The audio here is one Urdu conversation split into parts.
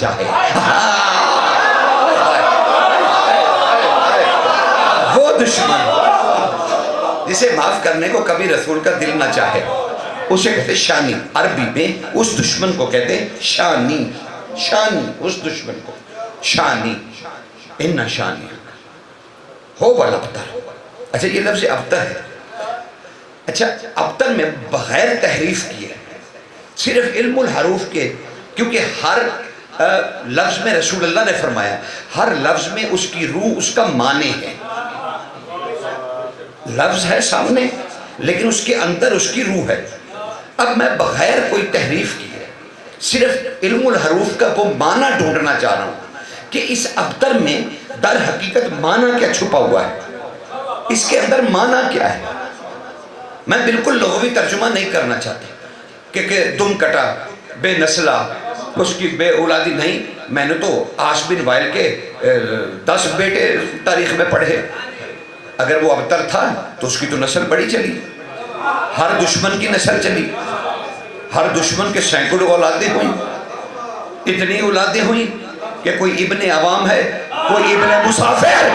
چاہے. وہ دشمن جسے معاف کرنے کو کبھی رسول کا دل نہ چاہے اسے کہتے شانی. عربی میں اس دشمن کو کہتے شانی. شانی اس دشمن کو شانی. ان شانی ہو والابتر. اچھا یہ لفظ ابتر ہے. اچھا ابتر میں بغیر تحریف کیے صرف علم الحروف کے, کیونکہ ہر لفظ میں رسول اللہ نے فرمایا ہر لفظ میں اس کی روح اس کا معنی ہے. لفظ ہے سامنے لیکن اس کے اندر اس کی روح ہے. اب میں بغیر کوئی تحریف کیے صرف علم الحروف کا وہ معنی ڈھونڈنا چاہ رہا ہوں کہ اس ابتر میں در حقیقت معنی کیا چھپا ہوا ہے, اس کے اندر معنی کیا ہے. میں بالکل لغوی ترجمہ نہیں کرنا چاہتا کہ دم کٹا بے نسلہ اس کی بے اولادی نہیں. میں نے تو عاص بن وائل کے 10 بیٹے تاریخ میں پڑھے. اگر وہ ابتر تھا تو اس کی تو نسل بڑی چلی, ہر دشمن کی نسل چلی, ہر دشمن کے سینکڑوں اولادیں ہوئیں. اتنی اولادیں ہوئیں کہ کوئی ابن عوام ہے, کوئی ابن مسافر.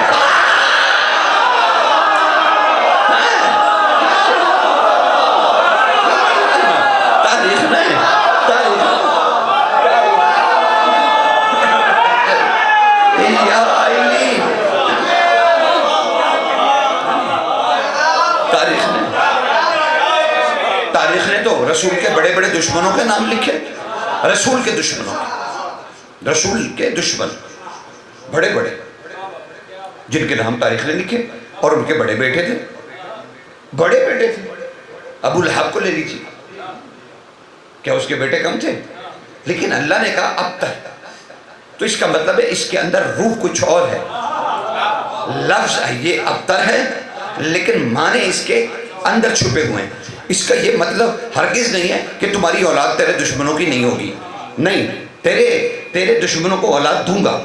تاریخ نے تو رسول کے بڑے بڑے دشمنوں کے نام لکھے. رسول کے دشمنوں کے, رسول کے دشمن بڑے بڑے جن کے نام تاریخ نے لکھے, اور ان کے بڑے بیٹے تھے, بڑے بیٹے تھے. ابو لہب کو لے لیجیے, کیا اس کے بیٹے کم تھے؟ لیکن اللہ نے کہا ابتر, تو اس کا مطلب ہے اس کے اندر روح کچھ اور ہے. لفظ یہ ابتر ہے لیکن معنی اس کے اندر چھپے ہوئے ہیں. اس کا یہ مطلب ہرگز نہیں ہے کہ تمہاری اولاد تیرے دشمنوں کی نہیں ہوگی. نہیں, تیرے دشمنوں کو اولاد دوں گا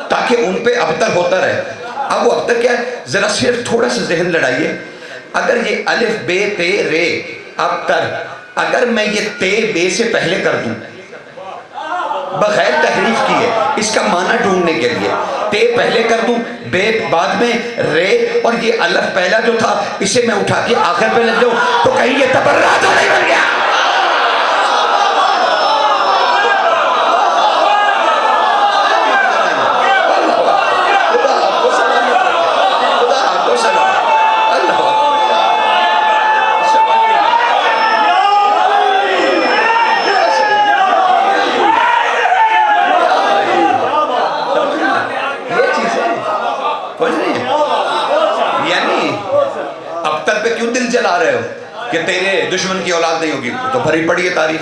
تاکہ ان پہ ابتر ہوتا رہے. اب وہ ابتر کیا ہے, ذرا صرف تھوڑا سا ذہن لڑائیے. اگر یہ الف بے تے رے ابتر, اگر میں یہ تے بے سے پہلے کر دوں بغیر تحریف کیے اس کا معنی ڈھونڈنے کے لیے, تے پہلے کر دوں بے بعد میں رے, اور یہ الف پہلا جو تھا اسے میں اٹھا کے آخر پہ لگ جاؤں تو کہیں یہ تبرہ تو نہیں بن گیا. جلا رہے ہو کہ تیرے دشمن کی اولاد نہیں ہوگی, تو بھری پڑی ہے تاریخ.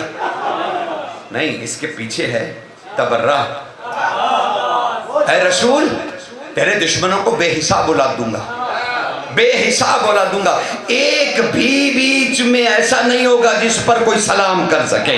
نہیں, اس کے پیچھے ہے تبرہ. اے رسول تیرے دشمنوں کو بے حساب اولاد دوں گا, بے حساب اولاد دوں گا. ایک بھی بیچ میں ایسا نہیں ہوگا جس پر کوئی سلام کر سکے.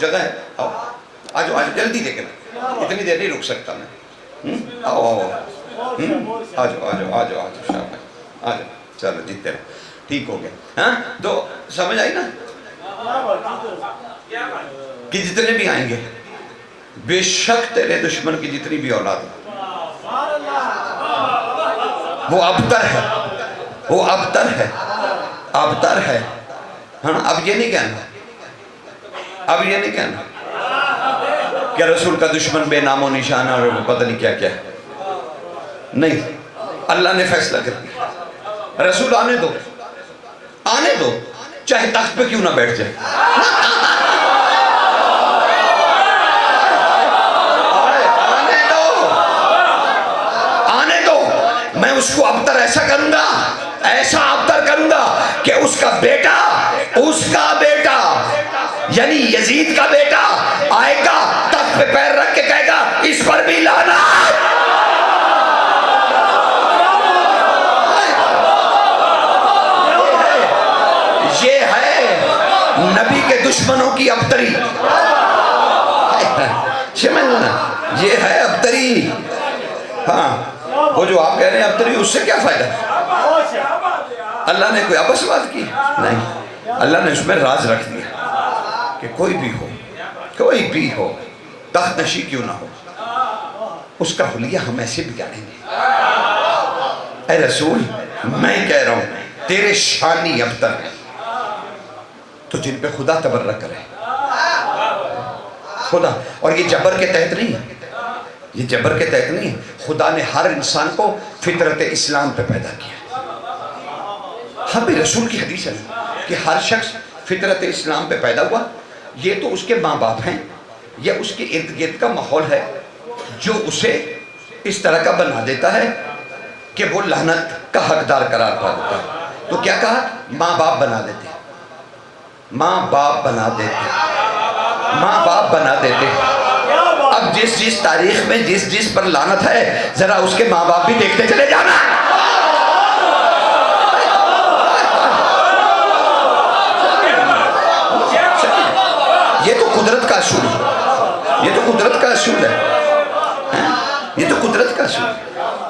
جگہ ہے, آؤ آجو آجو جلدی دیکھنا, اتنی دیر نہیں رک سکتا میں. آؤ آؤ آجو آجو آجو آجو شاباش, آجو چلو جیتے رہو, ٹھیک ہو گیا. ہاں تو سمجھ آئی نا کہ جتنے بھی آئیں گے بے شک تیرے دشمن کی جتنی بھی اولاد وہ ابتر ہے, وہ ابتر ہے, ابتر ہے. ہاں اب یہ نہیں کہنا, اب یہ نہیں کہنا کہ رسول کا دشمن بے نام و نشانہ اور پتہ نہیں کیا کیا ہے. نہیں, اللہ نے فیصلہ کر دیا. رسول آنے دو, آنے دو, چاہے تخت پہ کیوں نہ بیٹھ جائے. آنے دو, آنے دو. میں اس کو ابتر ایسا کروں گا, ایسا ابتر کروں گا کہ اس کا بیٹا یعنی یزید کا بیٹا آئے گا تخت پہ پیر رکھ کے کہے گا اس پر بھی لعنت. علی. ہاں وہ جو آپ کہہ رہے ہیں ابتری، اس سے کیا فائدہ؟ اللہ نے کوئی آپس بات کی نہیں، اللہ نے اس میں راز رکھ دیا کہ کوئی بھی ہو تخت نشی کیوں نہ ہو، اس کا حلیہ ہم ایسے بھی جانیں گے. اے رسول میں کہہ رہا ہوں تیرے شانی ابتر ہیں تو جن پہ خدا تبرک کرے خدا. اور یہ جبر کے تحت نہیں ہے، یہ جبر کے تحت نہیں ہے. خدا نے ہر انسان کو فطرت اسلام پہ پیدا کیا. ہاں بھی رسول کی حدیث ہے کہ ہر شخص فطرت اسلام پہ پیدا ہوا. یہ تو اس کے ماں باپ ہیں یا اس کے ارد گرد کا ماحول ہے جو اسے اس طرح کا بنا دیتا ہے کہ وہ لعنت کا حقدار قرار پا دیتا ہے. تو کیا کہا؟ ماں باپ بنا دیتے، ماں باپ بنا دیتے، ماں باپ بنا دیتے. اب جس تاریخ میں جس پر لعنت ہے ذرا اس کے ماں باپ بھی دیکھتے چلے جانا. یہ تو قدرت کا اصول ہے، یہ تو قدرت کا اصول ہے، یہ تو قدرت کا اصول ہے.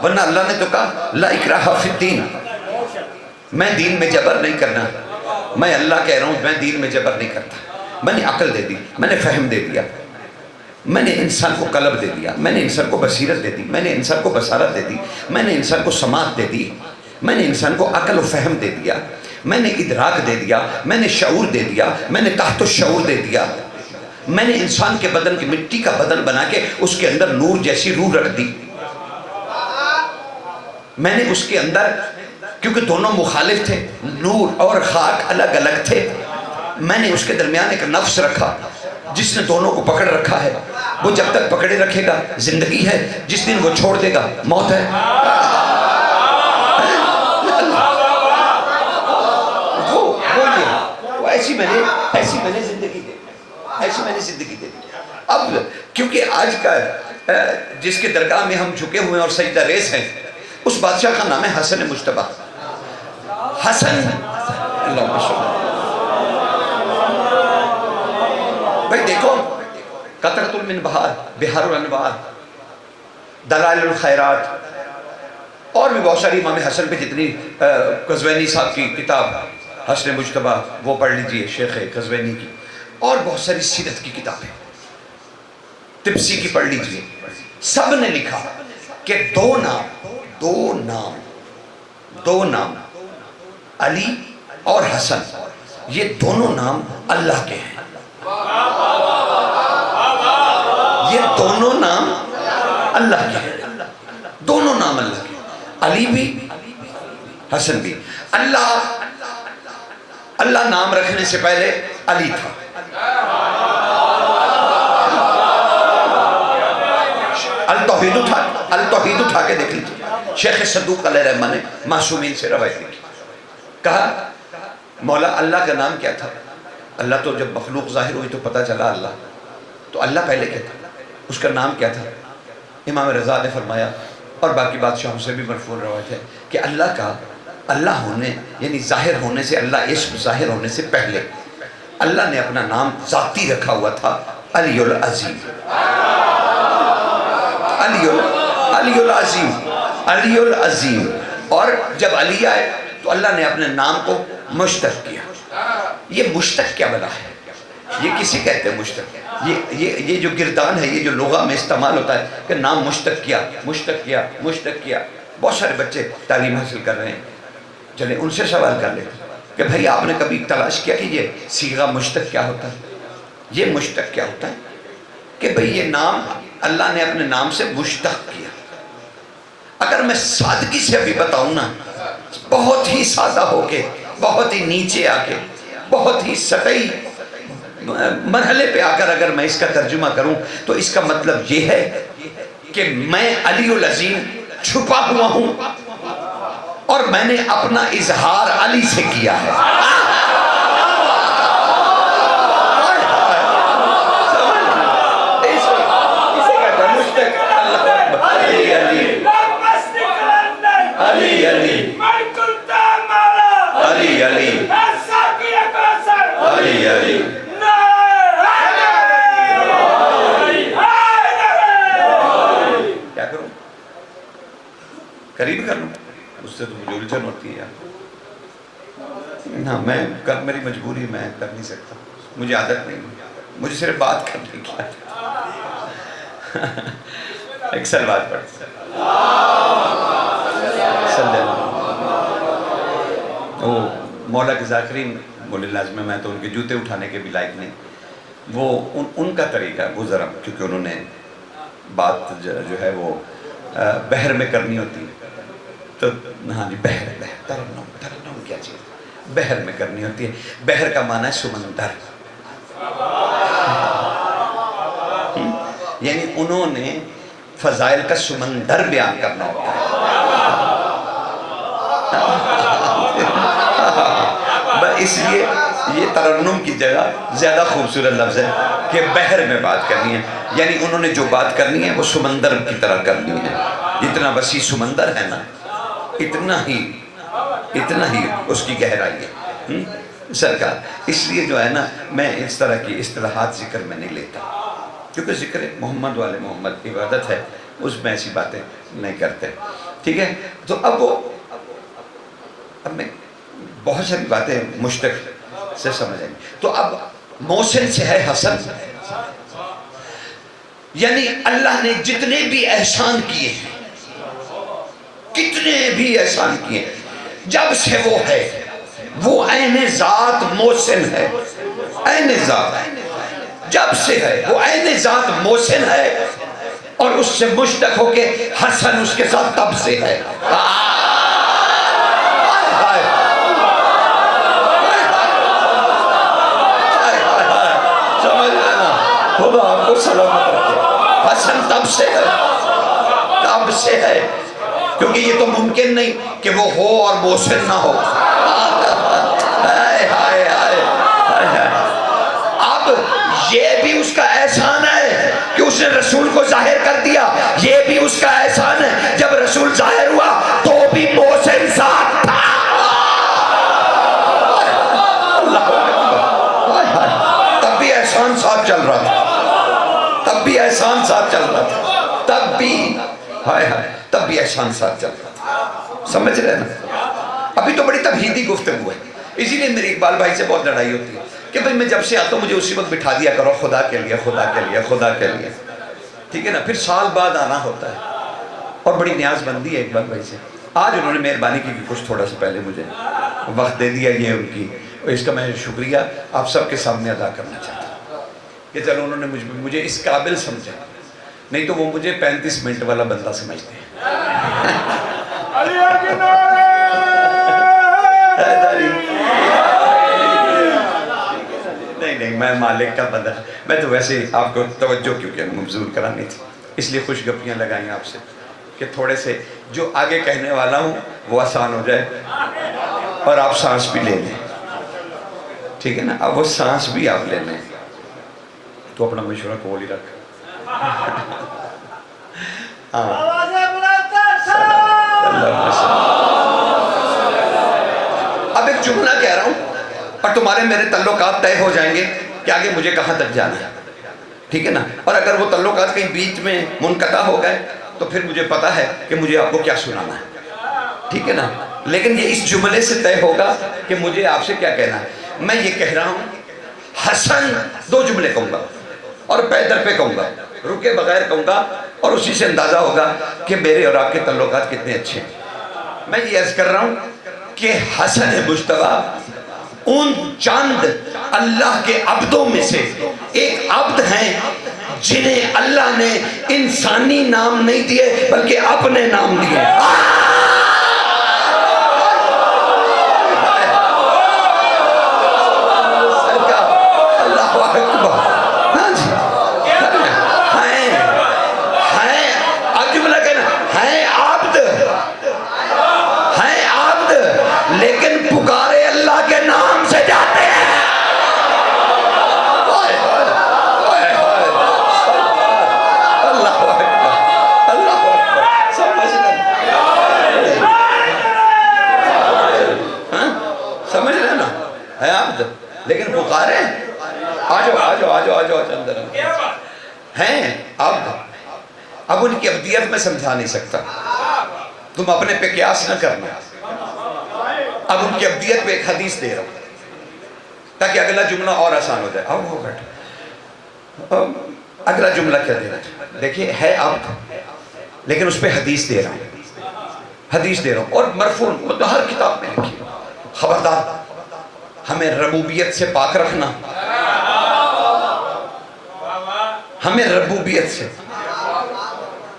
ورنہ اللہ نے تو کہا لا اکراہ فی الدین، میں دین میں جبر نہیں کرنا. میں اللہ کہہ رہا ہوں میں دین میں جبر نہیں کرتا. میں نے عقل دے دی، میں نے فہم دے دیا، میں نے انسان کو قلب دے دیا، میں نے انسان کو بصیرت دے دی، میں نے انسان کو بصارت دے دی، میں نے انسان کو سماعت دے دی، میں نے انسان کو عقل و فہم دے دیا، میں نے ادراک دے دیا، میں نے شعور دے دیا، میں نے تحت الشعور دے دیا. میں نے انسان کے بدن کی مٹی کا بدن بنا کے اس کے اندر نور جیسی روح رکھ دی. میں نے اس کے اندر، کیونکہ دونوں مخالف تھے، نور اور خاک الگ الگ تھے، میں نے اس کے درمیان ایک نفس رکھا جس نے دونوں کو پکڑ رکھا ہے. وہ جب تک پکڑے رکھے گا زندگی ہے، جس دن وہ چھوڑ دے گا موت ہے. وہ ایسی میں نے زندگی دے، ایسی میں نے زندگی دے دی. اب کیونکہ آج کا جس کے درگاہ میں ہم جھکے ہوئے اور سجدہ ریز ہیں، اس بادشاہ کا نام ہے حسن مجتبی. حسن اللہ بھائی دیکھو، قطرۃ من بہار، بہار الانوار، دلائل الخیرات اور بھی بہت ساری امام حسن پہ جتنی، قزوینی صاحب کی کتاب حسن مجتبی وہ پڑھ لیجئے شیخ قزوینی کی، اور بہت ساری سیرت کی کتابیں تبسی کی پڑھ لیجئے. سب نے لکھا کہ دو نام علی اور حسن، یہ دونوں نام اللہ کے ہیں. یہ دونوں نام اللہ کے ہیں، دونوں نام اللہ کے ہیں. علی بھی حسن بھی. اللہ نام رکھنے سے پہلے علی تھا. التوحید اٹھا کے دیکھ لیجیے. شیخ صدوق علیہ رحمہ نے معصومین سے روایت لکھی، کہا مولا اللہ کا نام کیا تھا؟ اللہ تو جب مخلوق ظاہر ہوئی تو پتہ چلا اللہ، تو اللہ پہلے کیا تھا؟ اس کا نام کیا تھا؟ امام رضا نے فرمایا، اور باقی بادشاہوں سے بھی مرفوع روایت ہے کہ اللہ کا، اللہ ہونے یعنی ظاہر ہونے سے، اللہ اسم ظاہر ہونے سے پہلے اللہ نے اپنا نام ذاتی رکھا ہوا تھا علی العظیم. علی العظیم، علی العظیم. اور جب علی آئے تو اللہ نے اپنے نام کو مشتق کیا. یہ مشتق کیا بنا ہے؟ یہ کسی کہتے ہیں مشتق، یہ جو گردان ہے، یہ جو لغہ میں استعمال ہوتا ہے کہ نام مشتق کیا، مشتق کیا، مشتق کیا. بہت سارے بچے تعلیم حاصل کر رہے ہیں، چلیں ان سے سوال کر لیتے کہ بھائی آپ نے کبھی تلاش کیا کہ یہ صیغہ مشتق کیا ہوتا ہے؟ یہ مشتق کیا ہوتا ہے کہ بھئی یہ نام اللہ نے اپنے نام سے مشتق کیا. اگر میں سادگی سے ابھی بتاؤں نا، بہت ہی سادہ ہو کے، بہت ہی نیچے آ کے، بہت ہی سطحی مرحلے پہ آ کر اگر میں اس کا ترجمہ کروں تو اس کا مطلب یہ ہے کہ میں علی العظیم چھپا ہوا ہوں اور میں نے اپنا اظہار علی سے کیا ہے. علی علی علی علی علی علی. کروں؟ قریب کر لوں؟ اس سے تو مجھے الجھن ہوتی ہے یار. ہاں میری مجبوری، میں کر نہیں سکتا، مجھے عادت نہیں، مجھے صرف بات کرنے کی عادت. ایک سلوات پڑھتے ہیں. وہ مولا کے ذاکرین بولے لازم، میں تو ان کے جوتے اٹھانے کے بھی لائق نہیں. وہ ان کا طریقہ وہ ذرا، کیونکہ انہوں نے بات جو ہے وہ بحر میں کرنی ہوتی، تو ہاں جی بحر ترنم کیا چیز بحر میں کرنی ہوتی ہے. بحر کا معنی ہے سمندر. یعنی انہوں نے فضائل کا سمندر بیان کرنا ہوتا ہے. اس لیے یہ ترنم کی جگہ زیادہ خوبصورت لفظ ہے کہ بحر میں بات کرنی ہے. یعنی انہوں نے جو بات کرنی ہے وہ سمندر کی طرح کرنی ہے. جتنا وسیع سمندر ہے نا، اتنا ہی اس کی گہرائی ہے سرکار. اس لیے جو ہے نا، میں اس طرح کی اصطلاحات ذکر میں نہیں لیتا، کیونکہ ذکر محمد والے محمد عبادت ہے، اس میں ایسی باتیں نہیں کرتے. ٹھیک ہے؟ تو اب میں بہت ساری باتیں مشتق سے سمجھ آئیں. تو اب محسن سے ہے حسن، یعنی اللہ نے جتنے بھی احسان کیے ہیں، کتنے بھی احسان کیے، جب سے وہ ہے، وہ عین ذات محسن ہے. عین ذات جب سے ہے وہ عین ذات محسن ہے، اور اس سے مشتق ہو کے حسن اس کے ساتھ تب سے ہے. خدا آپ کو سلامت رکھے. حسن تب سے ہے، کیونکہ یہ تو ممکن نہیں کہ وہ ہو اور محسن نہ ہو. اب یہ بھی اس کا احسان ہے کہ اس نے رسول کو ظاہر کر دیا. یہ بھی اس کا احسان ہے جب رسول ظاہر ہوا تو بھی محسن ساتھ تھا. تب بھی احسان ساتھ چل رہا تھا، تب بھی احسان ساتھ چل رہا تھا. سمجھ رہے نا؟ ابھی تو بڑی تمہیدی گفتگو ہے. اسی لیے میری اقبال بھائی سے بہت لڑائی ہوتی ہے کہ بھئی میں جب سے آتا ہوں مجھے اسی وقت بٹھا دیا کرو، خدا کے لیے. ٹھیک ہے نا؟ پھر سال بعد آنا ہوتا ہے، اور بڑی نیاز بندی ہے اقبال بھائی سے. آج انہوں نے مہربانی کی کہ کچھ تھوڑا سا پہلے مجھے وقت دے دیا. یہ ان کی، اس کا میں شکریہ آپ سب کے سامنے ادا کرنا چاہتا ہوں کہ چلو انہوں نے مجھے اس قابل سمجھا، نہیں تو وہ مجھے 35 منٹ والا بندہ سمجھتے ہیں. نہیں میں مالک کا بندہ، میں تو ویسے ہی آپ کو توجہ کیونکہ مبذول کرانی تھی، اس لیے خوش گپیاں لگائیں آپ سے کہ تھوڑے سے جو آگے کہنے والا ہوں وہ آسان ہو جائے اور آپ سانس بھی لے لیں. ٹھیک ہے نا؟ اب وہ سانس بھی آپ لے لیں تو اپنا مشورہ کھول ہی رکھ. اب ایک جملہ کہہ رہا ہوں اور تمہارے میرے تعلقات طے ہو جائیں گے کہ آگے مجھے کہاں تک جانا ہے. ٹھیک ہے نا؟ اور اگر وہ تعلقات کہیں بیچ میں منقطع ہو گئے تو پھر مجھے پتا ہے کہ مجھے آپ کو کیا سنانا ہے. ٹھیک ہے نا؟ لیکن یہ اس جملے سے طے ہوگا کہ مجھے آپ سے کیا کہنا ہے. میں یہ کہہ رہا ہوں حسن، 2 جملے کہوں گا اور پے در پہ کہوں گا، رکے بغیر کہوں گا، اور اسی سے اندازہ ہوگا کہ میرے اور آپ کے تعلقات کتنے اچھے ہیں. میں یہ عرض کر رہا ہوں کہ حسن مجتبیٰ ان چند اللہ کے عبدوں میں سے ایک عبد ہیں جنہیں اللہ نے انسانی نام نہیں دیے بلکہ اپنے نام دیے. لیکن پکارے اللہ کے نام سے جاتے ہیں. اللہ اکبر، اللہ اکبر. سمجھ رہے نا؟ ہے عبد لیکن پکارے. آجو اندر ہیں عبد اب ان کی ابدیت میں سمجھا نہیں سکتا، تم اپنے پہ قیاس نہ کرنا۔ اب ان کی ابدیت پہ ایک حدیث دے رہا ہوں تاکہ اگلا جملہ اور آسان ہو جائے۔ اب وہ بیٹھا، اگلا جملہ کیا دے رہا ہے؟ دیکھیے ہے اب، لیکن اس پہ حدیث دے رہا ہوں، حدیث دے رہا ہوں، اور مرفوع مطلب ہر کتاب میں لکھی، خبردار ہمیں ربوبیت سے پاک رکھنا، ہمیں ربوبیت سے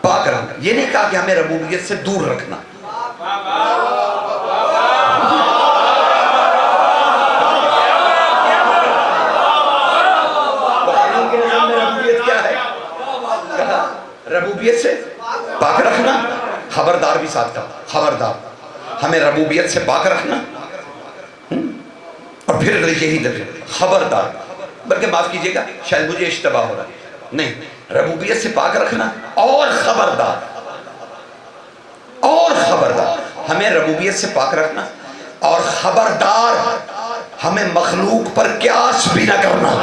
پاک رکھنا۔ یہ نہیں کہا کہ ہمیں ربوبیت سے دور رکھنا، ربوبیت سے پاک رکھنا، خبردار بھی ساتھ کہا، خبردار ہمیں ربوبیت سے پاک رکھنا، اور پھر یہی لفظ خبردار، بلکہ معاف کیجئے گا شاید مجھے اشتباہ ہو رہا ہے، نہیں، ربوبیت سے پاک رکھنا اور خبردار، اور خبردار ہمیں ربوبیت سے پاک رکھنا، اور خبردار ہمیں مخلوق پر قیاس بھی نہ کرنا۔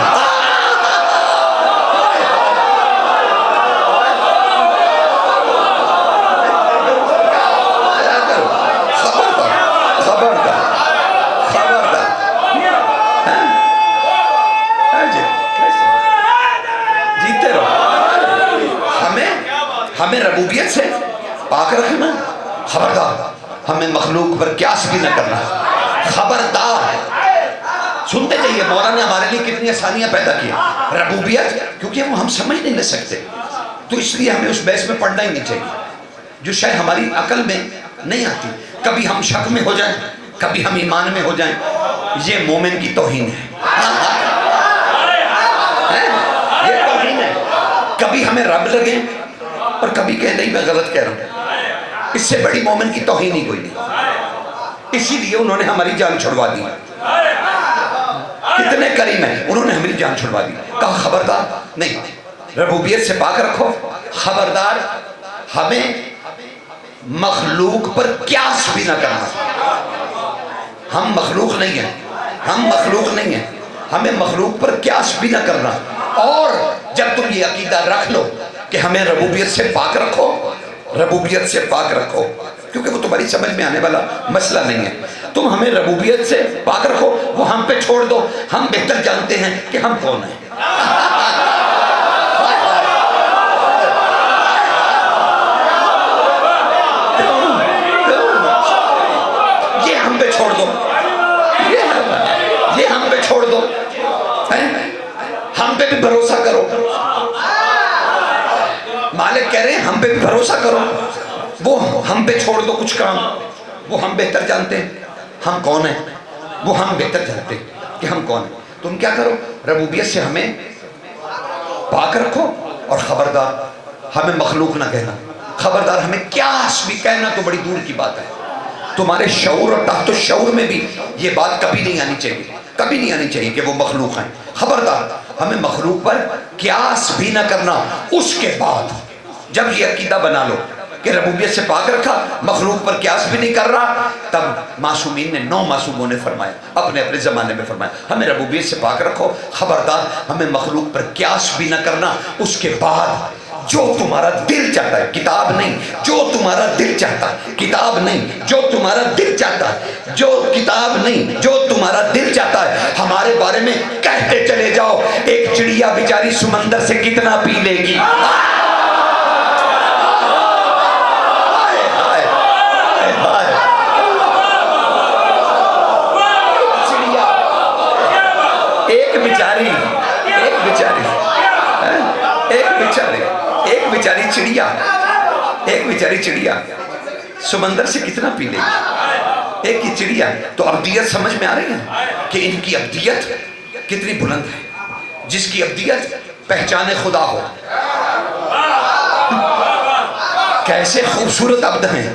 ہمیں ربوبیت سے پاک رکھنا، خبردار ہمیں مخلوق پر قیاس بھی نہ کرنا، خبردار۔ سنتے جائیے مولا نے ہمارے لیے کتنی آسانیاں پیدا کی، ربوبیت کیونکہ وہ ہم سمجھ نہیں سکتے، تو اس لیے ہمیں اس بحث میں پڑھنا ہی نہیں چاہیے جو شاید ہماری عقل میں نہیں آتی۔ کبھی ہم شک میں ہو جائیں، کبھی ہم ایمان میں ہو جائیں، یہ مومن کی توہین ہے، یہ توہین ہے۔ کبھی ہمیں رب لگے اور کبھی کہ نہیں میں غلط کہہ رہا ہوں، اس سے بڑی مومن کی توہین ہی کوئی نہیں۔ اسی لیے انہوں نے ہماری جان چھڑوا دی، کتنے کریم ہیں، انہوں نے ہماری جان چھڑوا دی، کہا خبردار نہیں، ربوبیت سے پاک رکھو، خبردار ہمیں مخلوق پر قیاس بھی نہ کرنا۔ ہم مخلوق نہیں ہیں، ہم مخلوق نہیں ہیں، ہمیں مخلوق پر قیاس بھی نہ کرنا، اور جب تم یہ عقیدہ رکھ لو کہ ہمیں ربوبیت سے پاک رکھو، ربوبیت سے پاک رکھو، کیونکہ وہ تمہاری سمجھ میں آنے والا مسئلہ نہیں ہے، تم ہمیں ربوبیت سے پاک رکھو، وہ ہم پہ چھوڑ دو، ہم بہتر جانتے ہیں کہ ہم کون ہیں۔ یہ ہم پہ چھوڑ دو، یہ ہم پہ چھوڑ دو، ہم پہ بھی بھروسہ کرو۔ مالک کہہ رہے ہیں ہم پہ بھی بھروسہ کرو، وہ ہم پہ چھوڑ دو کچھ کام، وہ ہم بہتر جانتے ہیں ہم کون ہیں، وہ ہم بہتر جانتے ہیں کہ ہم کون ہیں۔ تم کیا کرو، ربوبیت سے ہمیں پاک رکھو، اور خبردار ہمیں مخلوق نہ کہنا، خبردار ہمیں قیاس بھی کہنا تو بڑی دور کی بات ہے۔ تمہارے شعور اور تحت الشعور میں بھی یہ بات کبھی نہیں آنی چاہیے، کبھی نہیں آنی چاہیے کہ وہ مخلوق ہیں۔ خبردار ہمیں مخلوق پر قیاس بھی نہ کرنا۔ اس کے بعد جب یہ عقیدہ بنا لو کہ ربوبیت سے پاک رکھا، مخلوق پر قیاس بھی نہیں کر رہا، تب معصومین نے، 9 معصوموں نے فرمایا، اپنے اپنے زمانے میں فرمایا ہمیں ربوبیت سے پاک رکھو، خبردار ہمیں مخلوق پر قیاس بھی نہ کرنا۔ اس کے بعد جو تمہارا دل چاہتا ہے، کتاب نہیں، جو تمہارا دل چاہتا ہے، کتاب نہیں، جو تمہارا دل چاہتا ہے، جو کتاب نہیں، جو تمہارا دل چاہتا ہے، ہمارے بارے میں کہتے چلے جاؤ۔ ایک چڑیا بیچاری سمندر سے کتنا پی لے گی، ایک بیچاری چڑیا سمندر سے کتنا پی لے گی، ایک ہی چڑیا۔ تو ابدیت سمجھ میں آ رہی ہے کہ ان کی ابدیت کتنی بلند ہے، جس کی ابدیت پہچان خدا ہو۔ کیسے خوبصورت عبد ہیں،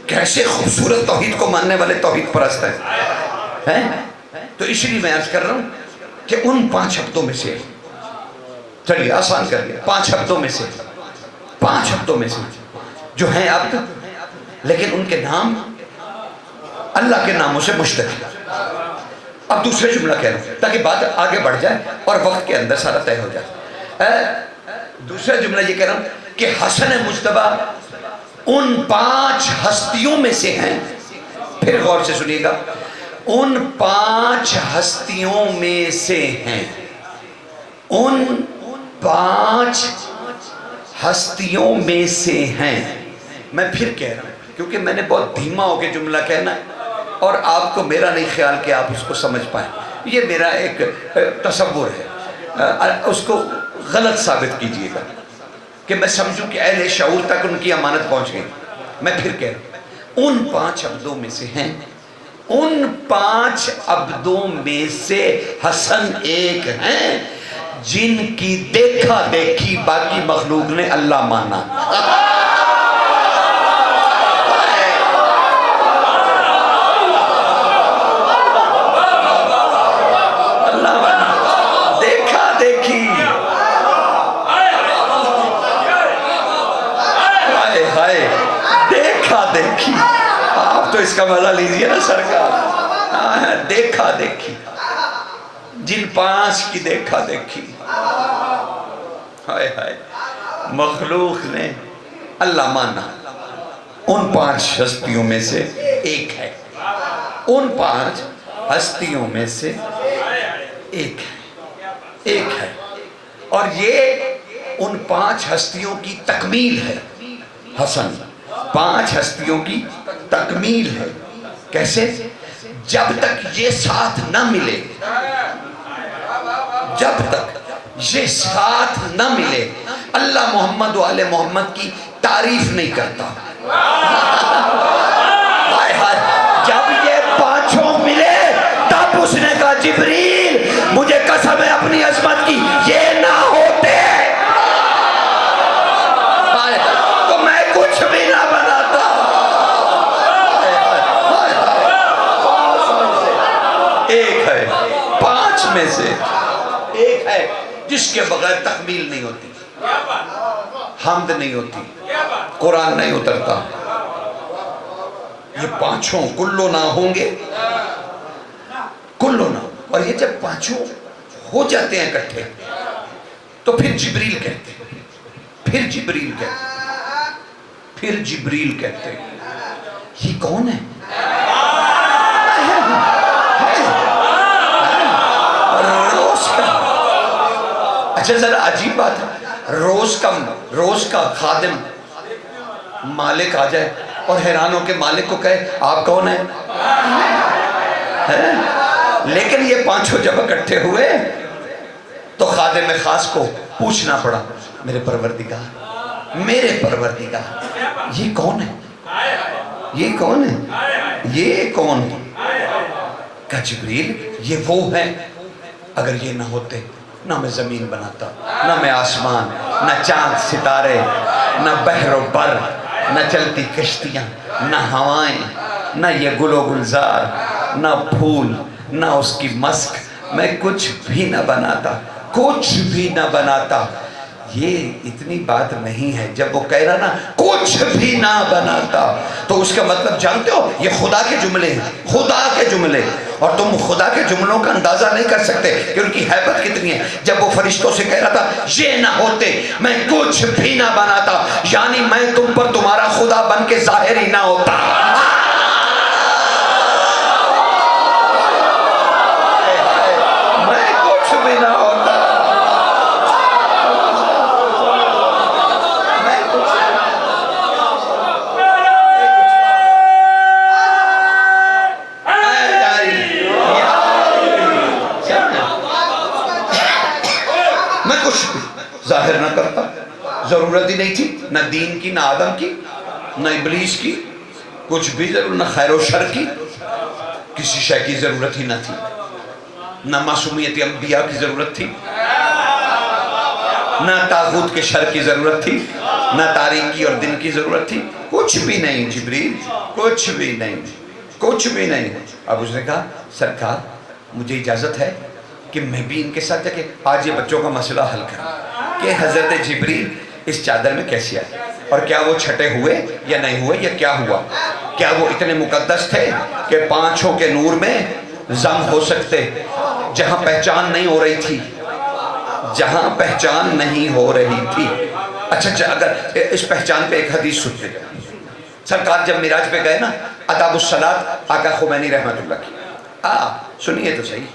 کیسے خوبصورت توحید کو ماننے والے توحید پرست ہیں۔ تو اس لیے میں عرض کر رہا ہوں کہ ان 5 ہفتوں میں سے، چلیے آسان کر لیا، 5 ہفتوں میں سے، 5 ہفتوں میں سے جو ہیں عبد، لیکن ان کے نام اللہ کے ناموں سے مشتق ہے۔ اب دوسرے جملہ کہہ رہا ہوں تاکہ بات آگے بڑھ جائے اور وقت کے اندر سارا طے ہو جائے۔ دوسرا جملہ یہ کہہ رہا ہوں کہ حسن مجتبیٰ ان 5 ہستیوں میں سے ہیں. پھر غور سے سنیے گا، ان 5 ہستیوں میں سے ہیں، ان 5 ہستیوں میں سے ہیں. میں پھر کہہ رہا ہوں کیونکہ میں نے بہت دھیما ہو کے جملہ کہنا ہے اور آپ کو میرا نہیں خیال کہ آپ اس کو سمجھ پائیں. یہ میرا ایک تصور ہے، اس کو غلط ثابت کیجئے گا کہ میں سمجھوں کہ اہل شعور تک ان کی امانت پہنچ گئی. میں پھر کہہ رہا ہوں، ان 5 عبدوں میں سے ہیں، ان 5 عبدوں میں سے حسن ایک ہیں جن کی دیکھا دیکھی باقی مخلوق نے اللہ مانا. اللہ مانا، دیکھا دیکھی، ہائے ہائے، دیکھا دیکھی. آپ تو اس کا مزہ لیجئے نا سرکار. دیکھا دیکھی، جن 5 کی دیکھا دیکھی، ہائے ہائے، مخلوق نے اللہ مانا. ان 5 ہستیوں میں سے ایک ہے، ان 5 ہستیوں میں سے ایک ہے، ایک ہے. اور یہ ان 5 ہستیوں کی تکمیل ہے. حسن 5 ہستیوں کی تکمیل ہے. کیسے؟ جب تک یہ ساتھ نہ ملے، جب تک یہ ساتھ نہ ملے اللہ محمد و آل محمد کی تعریف نہیں کرتا. ہائے ہائے، جب یہ 5 ملے تب اس نے کہا جبریل مجھے قسم ہے اپنی عظمت کی یہ نہ ہوتے تو میں کچھ بھی نہ بناتا. ایک ہے 5 میں سے ایک ہے جس کے بغیر تکمیل نہیں ہوتی، حمد نہیں ہوتی، قرآن نہیں اترتا. یہ 5 کلو نہ ہوں گے، کلو نہ. اور یہ جب 5 ہو جاتے ہیں اکٹھے تو پھر جبریل کہتے ہیں، پھر جبریل کہتے ہیں، پھر جبریل کہتے ہیں یہ کون ہے؟ روز کا، اچھا ذرا عجیب بات ہے، روز کا خادم مالک آ جائے اور حیران ہو کے مالک کو کہے آپ کون ہیں؟ لیکن یہ 5 جب اکٹھے ہوئے تو خادم خاص کو پوچھنا پڑا میرے پروردگار، میرے پروردگار یہ کون ہے؟ یہ کون ہے؟ یہ کون ہے؟ کہا جبریل یہ وہ ہیں، اگر یہ نہ ہوتے نہ میں زمین بناتا، نہ میں آسمان، نہ چاند ستارے، نہ بحر و بر، نہ چلتی کشتیاں، نہ ہوائیں، نہ یہ گل و گلزار، نہ پھول، نہ اس کی مسک، میں کچھ بھی نہ بناتا، کچھ بھی نہ بناتا. یہ اتنی بات نہیں ہے. جب وہ کہہ رہا نا کچھ بھی نہ بناتا تو اس کا مطلب جانتے ہو یہ خدا کے جملے ہیں، خدا کے جملے. اور تم خدا کے جملوں کا اندازہ نہیں کر سکتے کہ ان کی حیبت کتنی ہے. جب وہ فرشتوں سے کہہ رہا تھا یہ نہ ہوتے میں کچھ بھی نہ بناتا، یعنی میں تم پر تمہارا خدا بن کے ظاہر ہی نہ ہوتا. میں کچھ بھی نہ ہوتا. ظاہر نہ کرتا، ضرورت ہی نہیں تھی، نہ دین کی، نہ آدم کی، نہ ابلیس کی، کچھ بھی ضرورت، نہ خیر و شر کی، کسی شے کی ضرورت ہی نہ تھی، نہ معصومیت انبیاء کی ضرورت تھی، نہ طاغوت کے شر کی ضرورت تھی، نہ تاریکی اور دن کی ضرورت تھی. کچھ بھی نہیں جبریل، کچھ بھی نہیں، کچھ بھی نہیں. اب اس نے کہا سرکار مجھے اجازت ہے کہ میں بھی ان کے ساتھ جا کے آج یہ بچوں کا مسئلہ حل کروں کہ حضرت جبریل اس چادر میں کیسے آئے اور کیا وہ چھٹے ہوئے یا نہیں ہوئے یا کیا ہوا. کیا وہ اتنے مقدس تھے کہ 5 کے نور میں ضم ہو سکتے؟ جہاں پہچان نہیں ہو رہی تھی، جہاں پہچان نہیں ہو رہی تھی اچھا اگر اس پہچان پہ ایک حدیث سنتے جائیں. سرکار جب معراج پہ گئے نا، آداب الصلاۃ آقا خمینی رحمۃ اللہ کی. سنیے تو صحیح.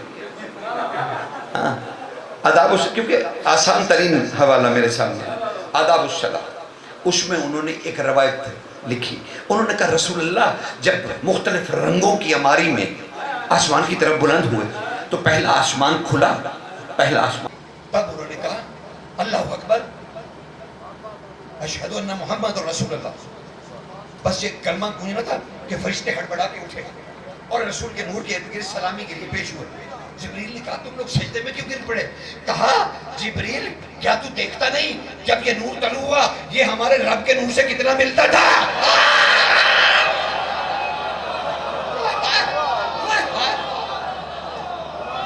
آداب کیونکہ آسان ترین حوالہ میرے سامنے آداب الصلاۃ. اس میں انہوں نے ایک روایت لکھی. انہوں نے کہا رسول اللہ جب مختلف رنگوں کی عماری میں آسمان کی طرف بلند ہوئے تو پہلا آسمان کھلا، پہلا آسمان. تب انہوں نے کہا اللہ اکبر اشہد ان محمد رسول اللہ. بس یہ کلمہ گونجنا تھا کہ فرشتے ہڑبڑا کے اٹھے اور رسول کے نور کے ارد گرد سلامی کے لیے پیش ہوئے. جبریل نے کہا تم لوگ سجدے میں کیوں گر پڑے؟ کہا جبریل کیا تو دیکھتا نہیں جب یہ نور طلوع ہوا یہ ہمارے رب کے نور سے کتنا ملتا تھا؟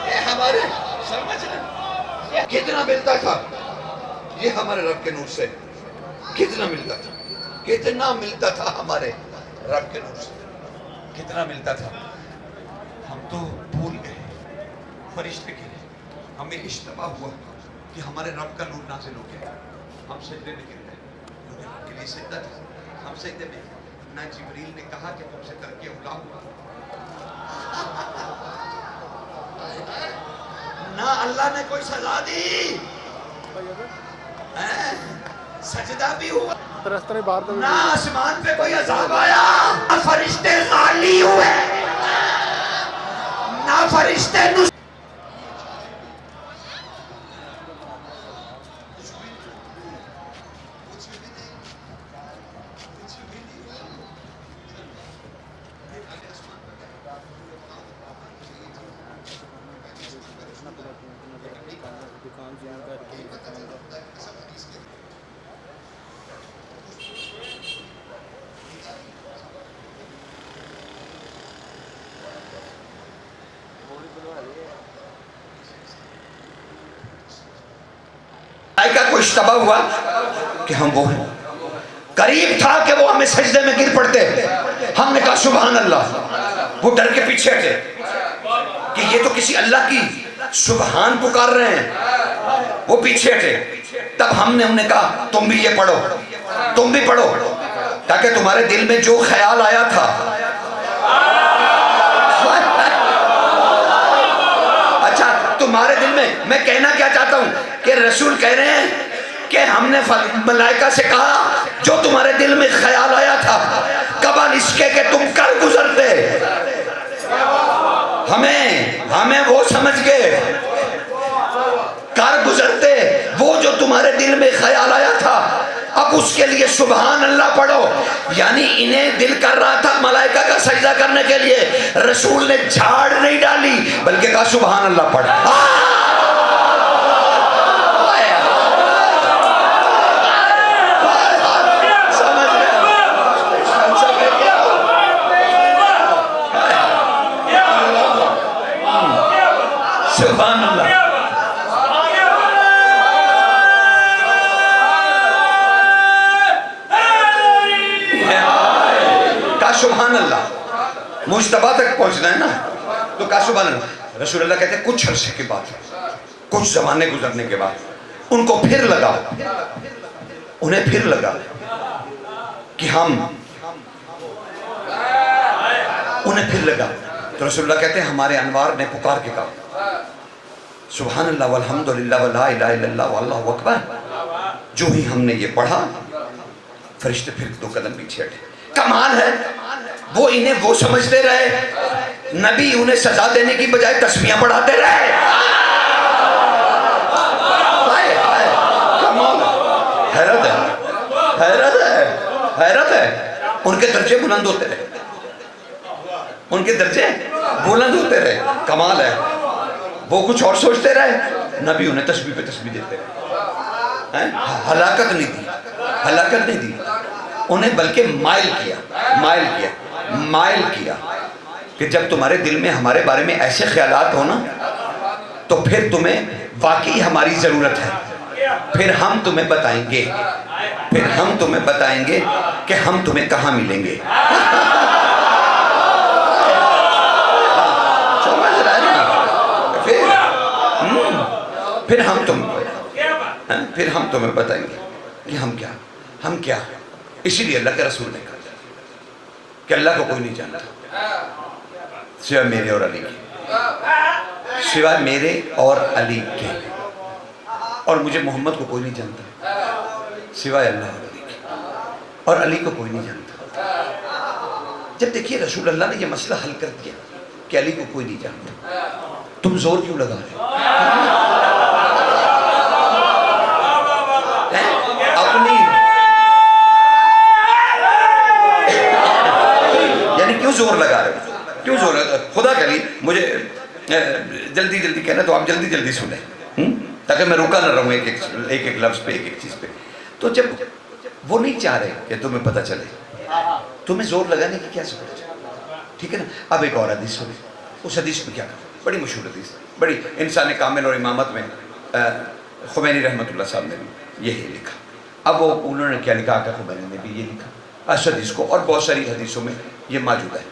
یہ ہمارے سمجھ لیں یہ کتنا ملتا تھا، یہ ہمارے رب کے نور سے کتنا ملتا تھا، کتنا ملتا تھا ہمارے رب کے نور سے، کتنا ملتا تھا. ہم تو بھول گئے فرشتے کے لیے، ہمیں اشتباہ ہوا کہ ہمارے رب کا نور نازل ہو گیا. ہم سجدے میں گر گئے کیونکہ رب کے لیے سجدہ تھا. ہم سجدے میں نہ جبریل نے کہا کہ تم سے ترک اولا ہوا، نہ اللہ نے کوئی سزا دی، سجدہ بھی ہوا، نہ آسمان پہ کوئی عذاب آیا، نہ فرشتے غالی ہوئے، نہ فرشتے کو اشتباہ ہوا کہ ہم وہ ہیں. قریب تھا کہ وہ ہمیں سجدے میں گر پڑتے. ہم نے کہا سبحان اللہ. وہ ڈر کے پیچھے تھے کہ یہ تو کسی اللہ کی سبحان پکار رہے ہیں، وہ پیچھے تھے. تب ہم نے انہیں کہا تم بھی یہ پڑھو، تم بھی پڑھو، تاکہ تمہارے دل میں جو خیال آیا تھا. اچھا تمہارے دل میں کہنا کیا چاہتا ہوں کہ رسول کہہ رہے ہیں کہ ہم نے ملائکہ سے کہا جو تمہارے دل میں خیال آیا تھا قبل اس کے کہ تم کر گزرتے، ہمیں وہ سمجھ کے کر گزرتے وہ جو تمہارے دل میں خیال آیا تھا، اب اس کے لیے سبحان اللہ پڑھو. یعنی انہیں دل کر رہا تھا ملائکہ کا سجدہ کرنے کے لیے، رسول نے جھاڑ نہیں ڈالی بلکہ کہا سبحان اللہ پڑھ. سبحان اللہ. کہا سبحان اللہ. مجتبیٰ تک پہنچنا ہے نا تو کہا سبحان اللہ. رسول اللہ کہتے ہیں کچھ عرصے کے بعد، کچھ زمانے گزرنے کے بعد ان کو پھر لگا، انہیں پھر لگا کہ انہیں پھر لگا تو رسول اللہ کہتے ہیں ہمارے انوار نے پکار کے کہا سبحان اللہ والحمدللہ ولا الہ الا اللہ واللہ اکبر. جو ہی ہم نے یہ پڑھا فرشتے پھر 2 قدم پیچھے ہٹے. کمال ہے، وہ انہیں وہ سمجھتے رہے، نبی انہیں سزا دینے کی بجائے تسبیحاں پڑھاتے رہے. کمال ہے، حیرت ہے، حیرت ہے، حیرت ہے. ان کے درجے بلند ہوتے رہے، ان کے درجے بلند ہوتے رہے. کمال ہے. وہ کچھ اور سوچتے رہے، نبی انہیں تسبیح پہ تسبیح دیتے رہے. ہلاکت نہیں دی، ہلاکت نہیں دی انہیں، بلکہ مائل کیا کہ جب تمہارے دل میں ہمارے بارے میں ایسے خیالات ہو نا تو پھر تمہیں واقعی ہماری ضرورت ہے، پھر ہم تمہیں بتائیں گے، پھر ہم تمہیں بتائیں گے کہ ہم تمہیں کہاں ملیں گے. پھر ہم تمہیں بتائیں گے. کہ ہم کیا ہیں. اسی لیے اللہ کے رسول نے کہا کہ اللہ کو کوئی نہیں جانتا سوائے میرے اور علی کے، سوائے میرے اور علی کے، اور مجھے محمد کو کوئی نہیں جانتا سوائے اللہ اور علی کے، اور علی کو کوئی نہیں جانتا. جب دیکھیے رسول اللہ نے یہ مسئلہ حل کر دیا کہ علی کو کوئی نہیں جانتا، تم زور کیوں لگا رہے ہو؟ اپنی یعنی کیوں زور لگا رہے ہو؟ کیوں زور لگا؟ خدا کے لیے مجھے جلدی جلدی کہنا تو آپ جلدی جلدی سنیں تاکہ میں رکا نہ رہوں ایک ایک لفظ پہ، ایک ایک چیز پہ. تو جب وہ نہیں چاہ رہے کہ تمہیں پتہ چلے، تمہیں زور لگانے کی کیا ضرورت ہے؟ ٹھیک ہے نا. اب ایک اور حدیث سنیں. اس حدیث میں کیا کہا؟ بڑی مشہور حدیث، بڑی انسان کامل اور امامت میں خمینی رحمۃ اللہ صاحب نے بھی یہی لکھا. اب وہ انہوں نے کیا لکھا کہ خمینی نے بھی یہ لکھا اس حدیث کو، اور بہت ساری حدیثوں میں یہ موجود ہے،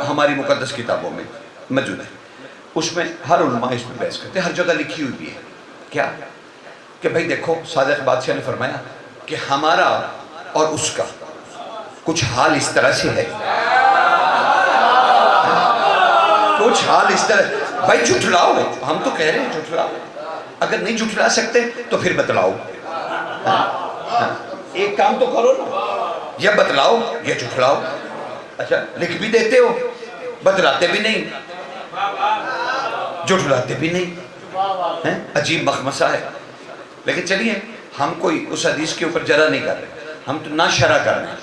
ہماری مقدس کتابوں میں موجود ہے. اس میں ہر علماء اس میں بحث کرتے ہیں، ہر جگہ لکھی ہوئی بھی ہے. کیا کہ بھائی دیکھو، صادق بادشاہ نے فرمایا کہ ہمارا اور اس کا کچھ حال اس طرح سے ہے، کچھ حال اس طرح. بھائی جھٹلاؤ، ہم تو کہہ رہے ہیں جھٹلاؤ، اگر نہیں جھٹلا سکتے تو پھر بتلاؤ. ایک کام تو کرو نا، یا بتلاؤ یا جھٹلاؤ. اچھا لکھ بھی دیتے ہو، بتلاتے بھی نہیں، جھٹلاتے بھی نہیں. عجیب مخمصہ ہے. لیکن چلیے ہم کوئی اس حدیث کے اوپر جرا نہیں کر رہے، ہم تو نہ شرع کر رہے ہیں،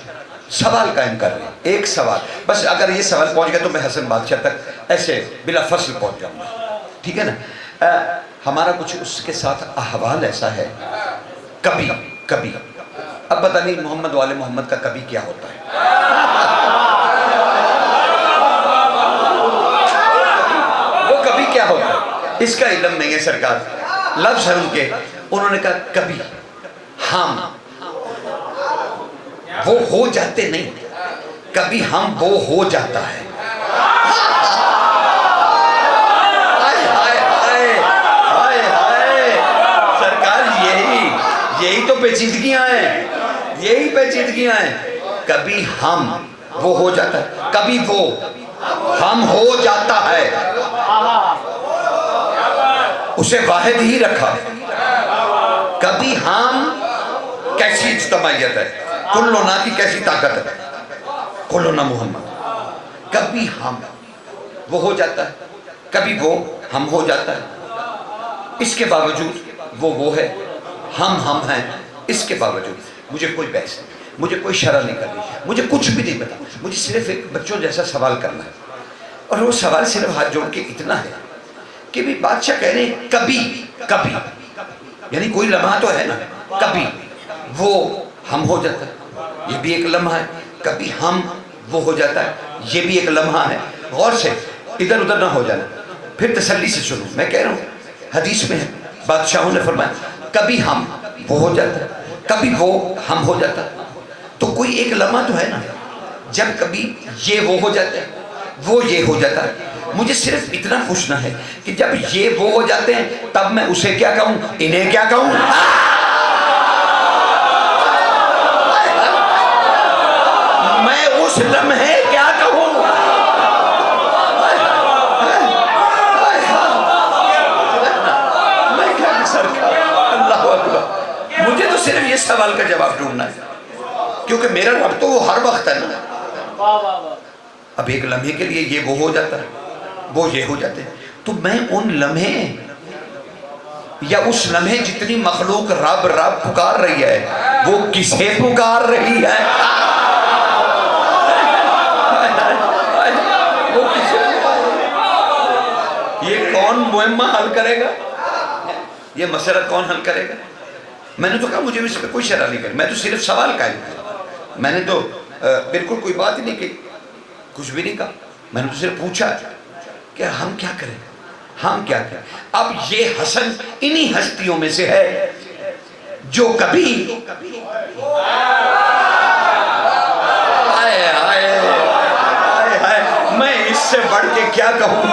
سوال قائم کر رہے ہیں. ایک سوال بس، اگر یہ سوال پہنچ گیا تو میں حسن بادشاہ تک ایسے بلا فصل پہنچ جاؤں گا. ٹھیک ہے نا. ہمارا کچھ اس کے ساتھ احوال ایسا ہے، کبھی اب پتہ نہیں محمد والے محمد کا کبھی کیا ہوتا ہے. وہ کبھی کیا ہوتا ہے اس کا علم نہیں ہے سرکار. لفظ ہے ان کے، انہوں نے کہا کبھی ہم وہ ہو جاتے نہیں، کبھی ہم وہ ہو جاتا ہے. سرکار یہی تو پیچیدگیاں ہیں، یہی پیچیدگیاں ہیں. کبھی ہم وہ ہو جاتا ہے، کبھی وہ ہم ہو جاتا ہے. اسے واحد ہی رکھا. کبھی ہم کیسی اجتماعیت ہے، کلنا کی کیسی طاقت ہے، کلنا محمد. کبھی ہم وہ ہو جاتا ہے، کبھی وہ ہم ہو جاتا ہے. اس کے باوجود وہ ہے، ہم ہیں. اس کے باوجود مجھے کوئی بحث نہیں، مجھے کوئی شرع نہیں کرنی، مجھے کچھ بھی نہیں پتا. مجھے صرف ایک بچوں جیسا سوال کرنا ہے، اور وہ سوال صرف ہاتھ جوڑ کے اتنا ہے کہ بھی بادشاہ کہہ رہے ہیں کبھی یعنی کوئی لمحہ تو ہے نا، کبھی وہ ہم ہو جاتا ہے، یہ بھی ایک لمحہ ہے. کبھی ہم وہ ہو جاتا ہے، یہ بھی ایک لمحہ ہے. غور سے ادھر ادھر نہ ہو جانا، پھر تسلی سے سنو. میں کہہ رہا ہوں حدیث میں ہے، بادشاہوں نے فرمایا کبھی ہم وہ ہو جاتا ہے، کبھی وہ ہم ہو جاتا ہے. تو کوئی ایک لمحہ تو ہے نا جب کبھی یہ وہ ہو جاتا ہے، وہ یہ ہو جاتا ہے. مجھے صرف اتنا پوچھنا ہے کہ جب یہ وہ ہو جاتے ہیں تب میں اسے کیا کہوں، انہیں کیا کہوں؟ میں اس لمحے کیا کہوں؟ میں کیا سرکار، اللہ اکبر. مجھے تو صرف یہ سوال کا جواب ڈھونڈنا ہے، کیونکہ میرا رب تو وہ ہر وقت ہے نا. اب ایک لمحے کے لیے یہ وہ ہو جاتا ہے، وہ یہ ہو جاتے ہیں. تو میں ان لمحے یا اس لمحے جتنی مخلوق رب پکار رہی ہے، وہ کسے پکار رہی ہے؟ یہ کون معمہ حل کرے گا؟ یہ مسئلہ کون حل کرے گا؟ میں نے تو کہا مجھے اس پہ کوئی شرع نہیں کریں، میں تو صرف سوال قائم کیا. میں نے تو بالکل کوئی بات ہی نہیں کی، کچھ بھی نہیں کہا. میں نے تو صرف پوچھا کہ ہم کیا کریں، ہم کیا کریں. اب یہ حسن انہی ہستیوں میں سے ہے جو کبھی میں اس سے بڑھ کے کیا کہوں،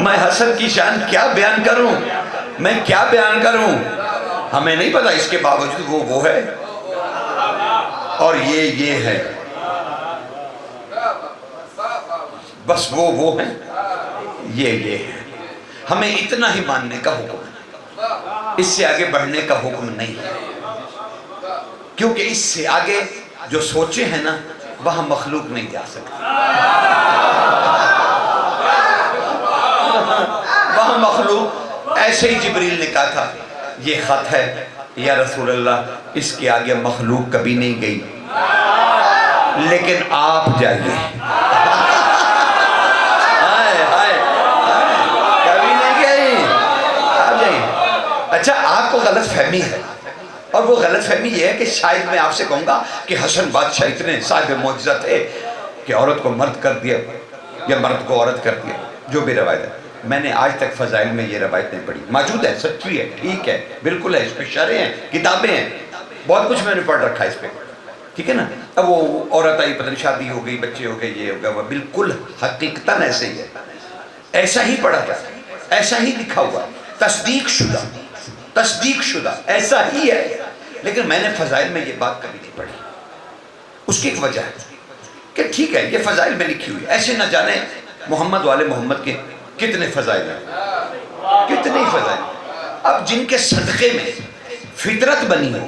میں حسن کی شان کیا بیان کروں، میں کیا بیان کروں. ہمیں نہیں پتا، اس کے باوجود وہ ہے اور یہ ہے، بس وہ ہے، یہ ہے. ہمیں اتنا ہی ماننے کا حکم ہے، اس سے آگے بڑھنے کا حکم نہیں ہے، کیونکہ اس سے آگے جو سوچے ہیں نا وہاں مخلوق نہیں جا سکتی. وہاں مخلوق، ایسے ہی جبریل نے کہا تھا یہ خط ہے یا رسول اللہ، اس کے آگے مخلوق کبھی نہیں گئی، لیکن آپ جائیے. کبھی نہیں گئی، آپ جائیے. اچھا، آپ کو غلط فہمی ہے، اور وہ غلط فہمی یہ ہے کہ شاید میں آپ سے کہوں گا کہ حسن بادشاہ اتنے صاحب معجزہ تھے کہ عورت کو مرد کر دیا یا مرد کو عورت کر دیا. جو بھی روایت ہے، میں نے آج تک فضائل میں یہ روایت نہیں پڑھی. موجود ہے، سچی ہے، ٹھیک ہے، بالکل ہے، اس پہ شرح ہیں، کتابیں ہیں، بہت کچھ میں نے پڑھ رکھا ہے اس پہ، ٹھیک ہے نا. اب وہ عورت آئی، پتہ نہیں شادی ہو گئی، بچے ہو گئے، یہ ہو گیا، وہ بالکل حقیقتاً ایسے ہی ہے، ایسا ہی پڑھا گیا، ایسا ہی لکھا ہوا، تصدیق شدہ ایسا ہی ہے. لیکن میں نے فضائل میں یہ بات کبھی نہیں پڑھی. اس کی ایک وجہ ہے کہ ٹھیک ہے، یہ فضائل میں لکھی ہوئی، ایسے نہ جانے محمد والے محمد کے کتنے فضائل ہیں، کتنے فضائل. اب جن کے صدقے میں فطرت بنی ہو،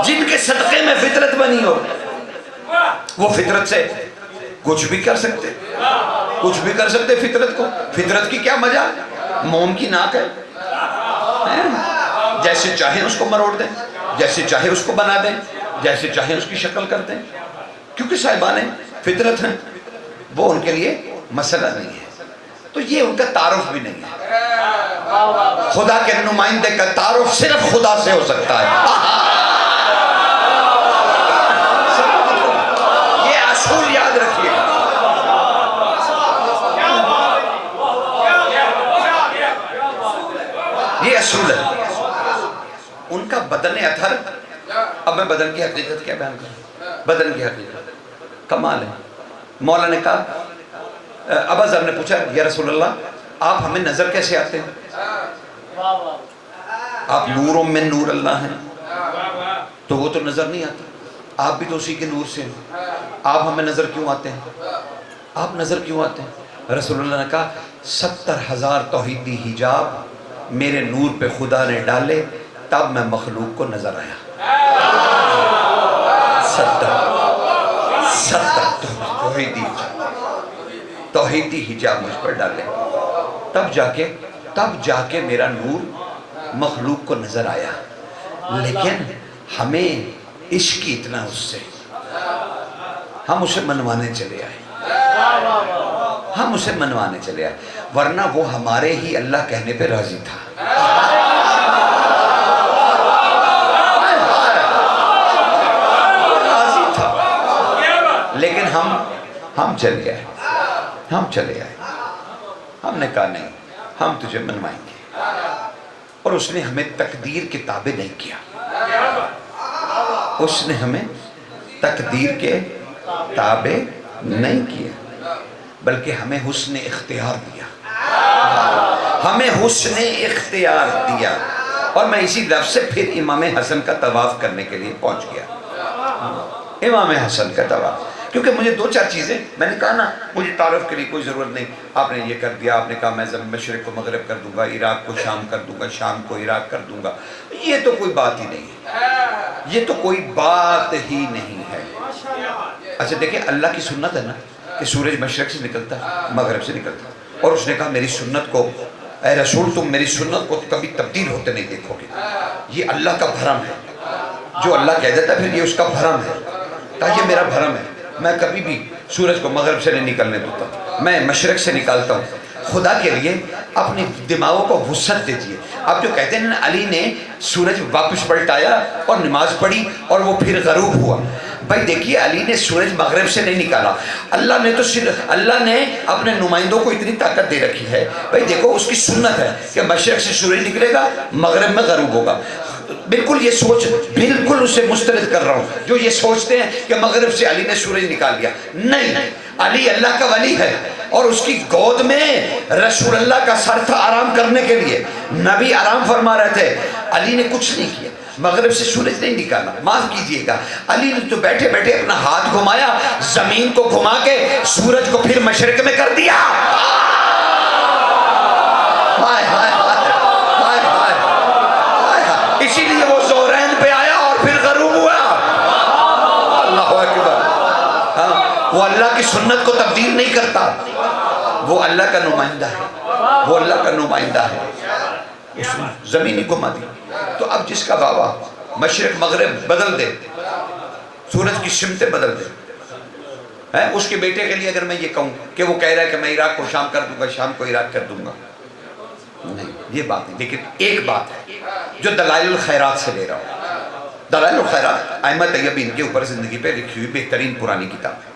جن کے صدقے میں فطرت بنی ہو، وہ فطرت سے کچھ بھی کر سکتے، کچھ بھی کر سکتے. فطرت کو، فطرت کی کیا مزہ، موم کی ناک ہے، جیسے چاہیں اس کو مروڑ دیں، جیسے چاہے اس کو بنا دیں، جیسے چاہیں اس کی شکل کر دیں، کیونکہ صاحبان فطرت ہیں، وہ ان کے لیے مسئلہ نہیں ہے. تو یہ ان کا تعارف بھی نہیں ہے. خدا کے نمائندے کا تعارف صرف خدا سے ہو سکتا ہے. یہ اصول یاد رکھیے. یہ اصول ہے ان کا. بدن اطہر، اب میں بدن کی حقیقت کیا بیان کروں، بدن کی حقیقت کمال ہے. مولا نے کہا، ابا ذر نے پوچھا یا رسول اللہ آپ ہمیں نظر کیسے آتے ہیں، آپ نور من نور اللہ ہیں، تو وہ تو نظر نہیں آتا، آپ بھی تو اسی کے نور سے ہیں، آپ ہمیں نظر کیوں آتے ہیں، آپ نظر کیوں آتے ہیں. رسول اللہ نے کہا 70,000 توحیدی حجاب میرے نور پہ خدا نے ڈالے، تب میں مخلوق کو نظر آیا. 70 توحیدی حجاب مجھ پر ڈالے، تب جا کے میرا نور مخلوق کو نظر آیا. لیکن ہمیں عشق اتنا اس سے، ہم اسے منوانے چلے آئے، ہم اسے منوانے چلے آئے، ورنہ وہ ہمارے ہی اللہ کہنے پہ راضی تھا. لیکن ہم چلے آئے، ہم نے کہا نہیں، ہم تجھے منوائیں گے. اور اس نے ہمیں تقدیر کے تابع نہیں کیا، اس نے ہمیں تقدیر کے تابع نہیں کیا، بلکہ ہمیں حسن اختیار دیا، ہمیں حسن اختیار دیا. اور میں اسی لفظ سے پھر امام حسن کا طواف کرنے کے لیے پہنچ گیا. امام حسن کا طواف، کیونکہ مجھے 2-4 چیزیں، میں نے کہا نا مجھے تعارف کے لیے کوئی ضرورت نہیں. آپ نے یہ کر دیا، آپ نے کہا میں مشرق کو مغرب کر دوں گا، عراق کو شام کر دوں گا، شام کو عراق کر دوں گا. یہ تو کوئی بات ہی نہیں ہے، یہ تو کوئی بات ہی نہیں ہے. اچھا دیکھیں، اللہ کی سنت ہے نا کہ سورج مشرق سے نکلتا ہے، مغرب سے نکلتا ہے. اور اس نے کہا میری سنت کو، اے رسول تم میری سنت کو کبھی تبدیل ہوتے نہیں دیکھو گے. یہ اللہ کا بھرم ہے، جو اللہ کہہ دیتا ہے پھر یہ اس کا بھرم ہے. کہا یہ میرا بھرم ہے، میں کبھی بھی سورج کو مغرب سے نہیں نکلنے دیتا، میں مشرق سے نکالتا ہوں. خدا کے لیے اپنی دماغوں کو وسعت دیجیے. آپ جو کہتے ہیں نا علی نے سورج واپس پلٹایا اور نماز پڑھی اور وہ پھر غروب ہوا، بھائی دیکھیے علی نے سورج مغرب سے نہیں نکالا، اللہ نے تو صرف، اللہ نے اپنے نمائندوں کو اتنی طاقت دے رکھی ہے، بھائی دیکھو اس کی سنت ہے کہ مشرق سے سورج نکلے گا، مغرب میں غروب ہوگا. بالکل یہ سوچ بالکل اسے مسترد کر رہا ہوں جو یہ سوچتے ہیں کہ مغرب سے علی نے سورج نکال لیا. نہیں، علی اللہ کا ولی ہے اور اس کی گود میں رسول اللہ کا سر تھا آرام کرنے کے لیے. نبی آرام فرما رہے تھے، علی نے کچھ نہیں کیا، مغرب سے سورج نہیں نکالا. معاف کیجئے گا، علی نے تو بیٹھے بیٹھے اپنا ہاتھ گھمایا، زمین کو گھما کے سورج کو پھر مشرق میں کر دیا. ہائے ہائے ہائے ہائے ہائے، اسی لیے وہ زہرین پہ آیا اور پھر غروب ہوا. اللہ اکبر. وہ اللہ کی سنت کو تبدیل نہیں کرتا، وہ اللہ کا نمائندہ ہے، وہ اللہ کا نمائندہ ہے. اس نے زمینی گھما دی. تو اب جس کا بابا مشرق مغرب بدل دے، سورج کی سمتیں بدل دے، اس کے بیٹے کے لیے اگر میں یہ کہوں کہ وہ کہہ رہا ہے کہ میں عراق کو شام کر دوں گا، شام کو عراق کر دوں گا، نہیں، یہ بات نہیں. لیکن ایک بات ہے جو دلائل الخیرات سے لے رہا ہوں. دلائل الخیرات ائمہ طیبین کے اوپر زندگی پہ لکھی ہوئی بہترین پرانی کتاب ہے.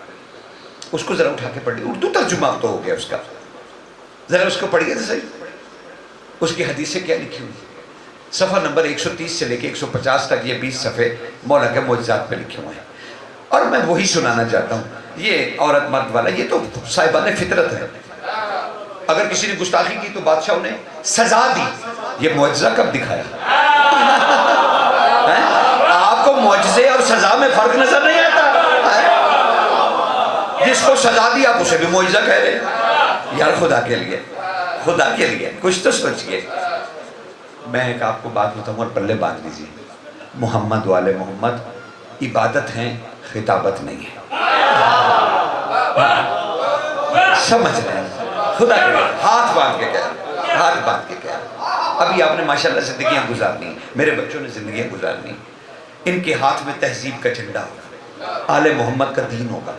اس کو ذرا اٹھا کے پڑھ لیں، اردو ترجمہ تو ہو گیا اس کا، ذرا اس کو پڑھیے تو صحیح. اس کی حدیثیں کیا لکھی ہوئی، صفحہ نمبر 130 سے لے کے 150 تک یہ 20 صفحے مولا کے معجزات پہ لکھے ہوئے ہیں. اور میں وہی سنانا چاہتا ہوں. یہ عورت مرد والا یہ تو صاحبان فطرت ہے. اگر کسی نے گستاخی کی تو بادشاہ انہیں سزا دی. یہ معجزہ کب دکھایا؟ آپ کو معجزے اور سزا میں فرق نظر نہیں آتا؟ جس کو سزا دی آپ اسے بھی معجزہ کہہ رہے ہیں. یار خدا کے لیے، خدا کے لیے کچھ تو سوچئے. میں ایک آپ کو بات بتاؤں اور پلے باندھ لیجیے. محمد والے محمد عبادت ہیں، خطابت نہیں ہے. سمجھ رہے ہیں؟ خدا کے لیے ہاتھ باندھ کے کہہ رہا ہوں، ہاتھ باندھ کے کہہ رہا ہوں. ابھی آپ نے ماشاءاللہ زندگیاں گزارنی، میرے بچوں نے زندگیاں گزارنی. ان کے ہاتھ میں تہذیب کا جھنڈا ہوگا، آل محمد کا دین ہوگا،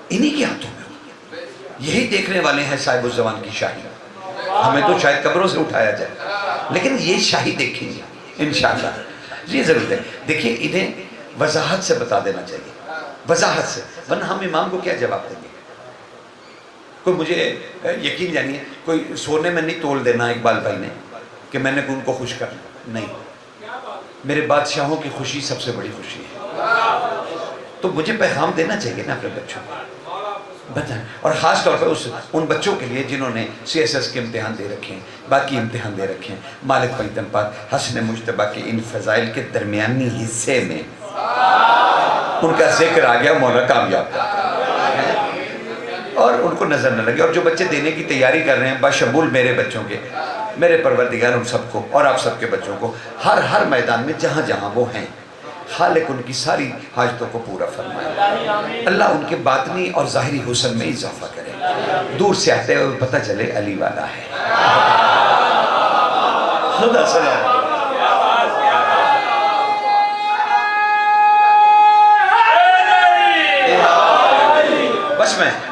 انہی کے ہاتھوں میں ہوگا. یہی دیکھنے والے ہیں صاحب الزمان کی شاہی. ہمیں تو شاید قبروں سے اٹھایا جائے، لیکن یہ شاہی دیکھیں گے انشاءاللہ. یہ ضرورت ہے. دیکھیے انہیں وضاحت سے بتا دینا چاہیے، وضاحت سے، ورنہ ہم امام کو کیا جواب دیں گے. کوئی مجھے یقین جانیے کوئی سونے میں نہیں تول دینا اقبال بھائی نے کہ میں نے ان کو خوش کرنا. نہیں، میرے بادشاہوں کی خوشی سب سے بڑی خوشی ہے. تو مجھے پیغام دینا چاہیے نا اپنے بچوں کو. اور خاص طور پر ان بچوں کے لیے جنہوں نے CSS کے امتحان دے رکھے ہیں، باقی امتحان دے رکھے ہیں. مالک پنجتن پاک حسن مجتبیٰ کے ان فضائل کے درمیانی حصے میں ان کا ذکر آ گیا، مولا کامیاب کر اور ان کو نظر نہ لگے. اور جو بچے دینے کی تیاری کر رہے ہیں بشمول میرے بچوں کے، میرے پروردگار ان سب کو اور آپ سب کے بچوں کو ہر میدان میں جہاں جہاں وہ ہیں، خالق ان کی ساری حاجتوں کو پورا فرمائے. اللہ ان کے باطنی اور ظاہری حسن میں اضافہ کرے. دور سے آتے ہوئے پتہ چلے علی والا ہے. خدا سلام.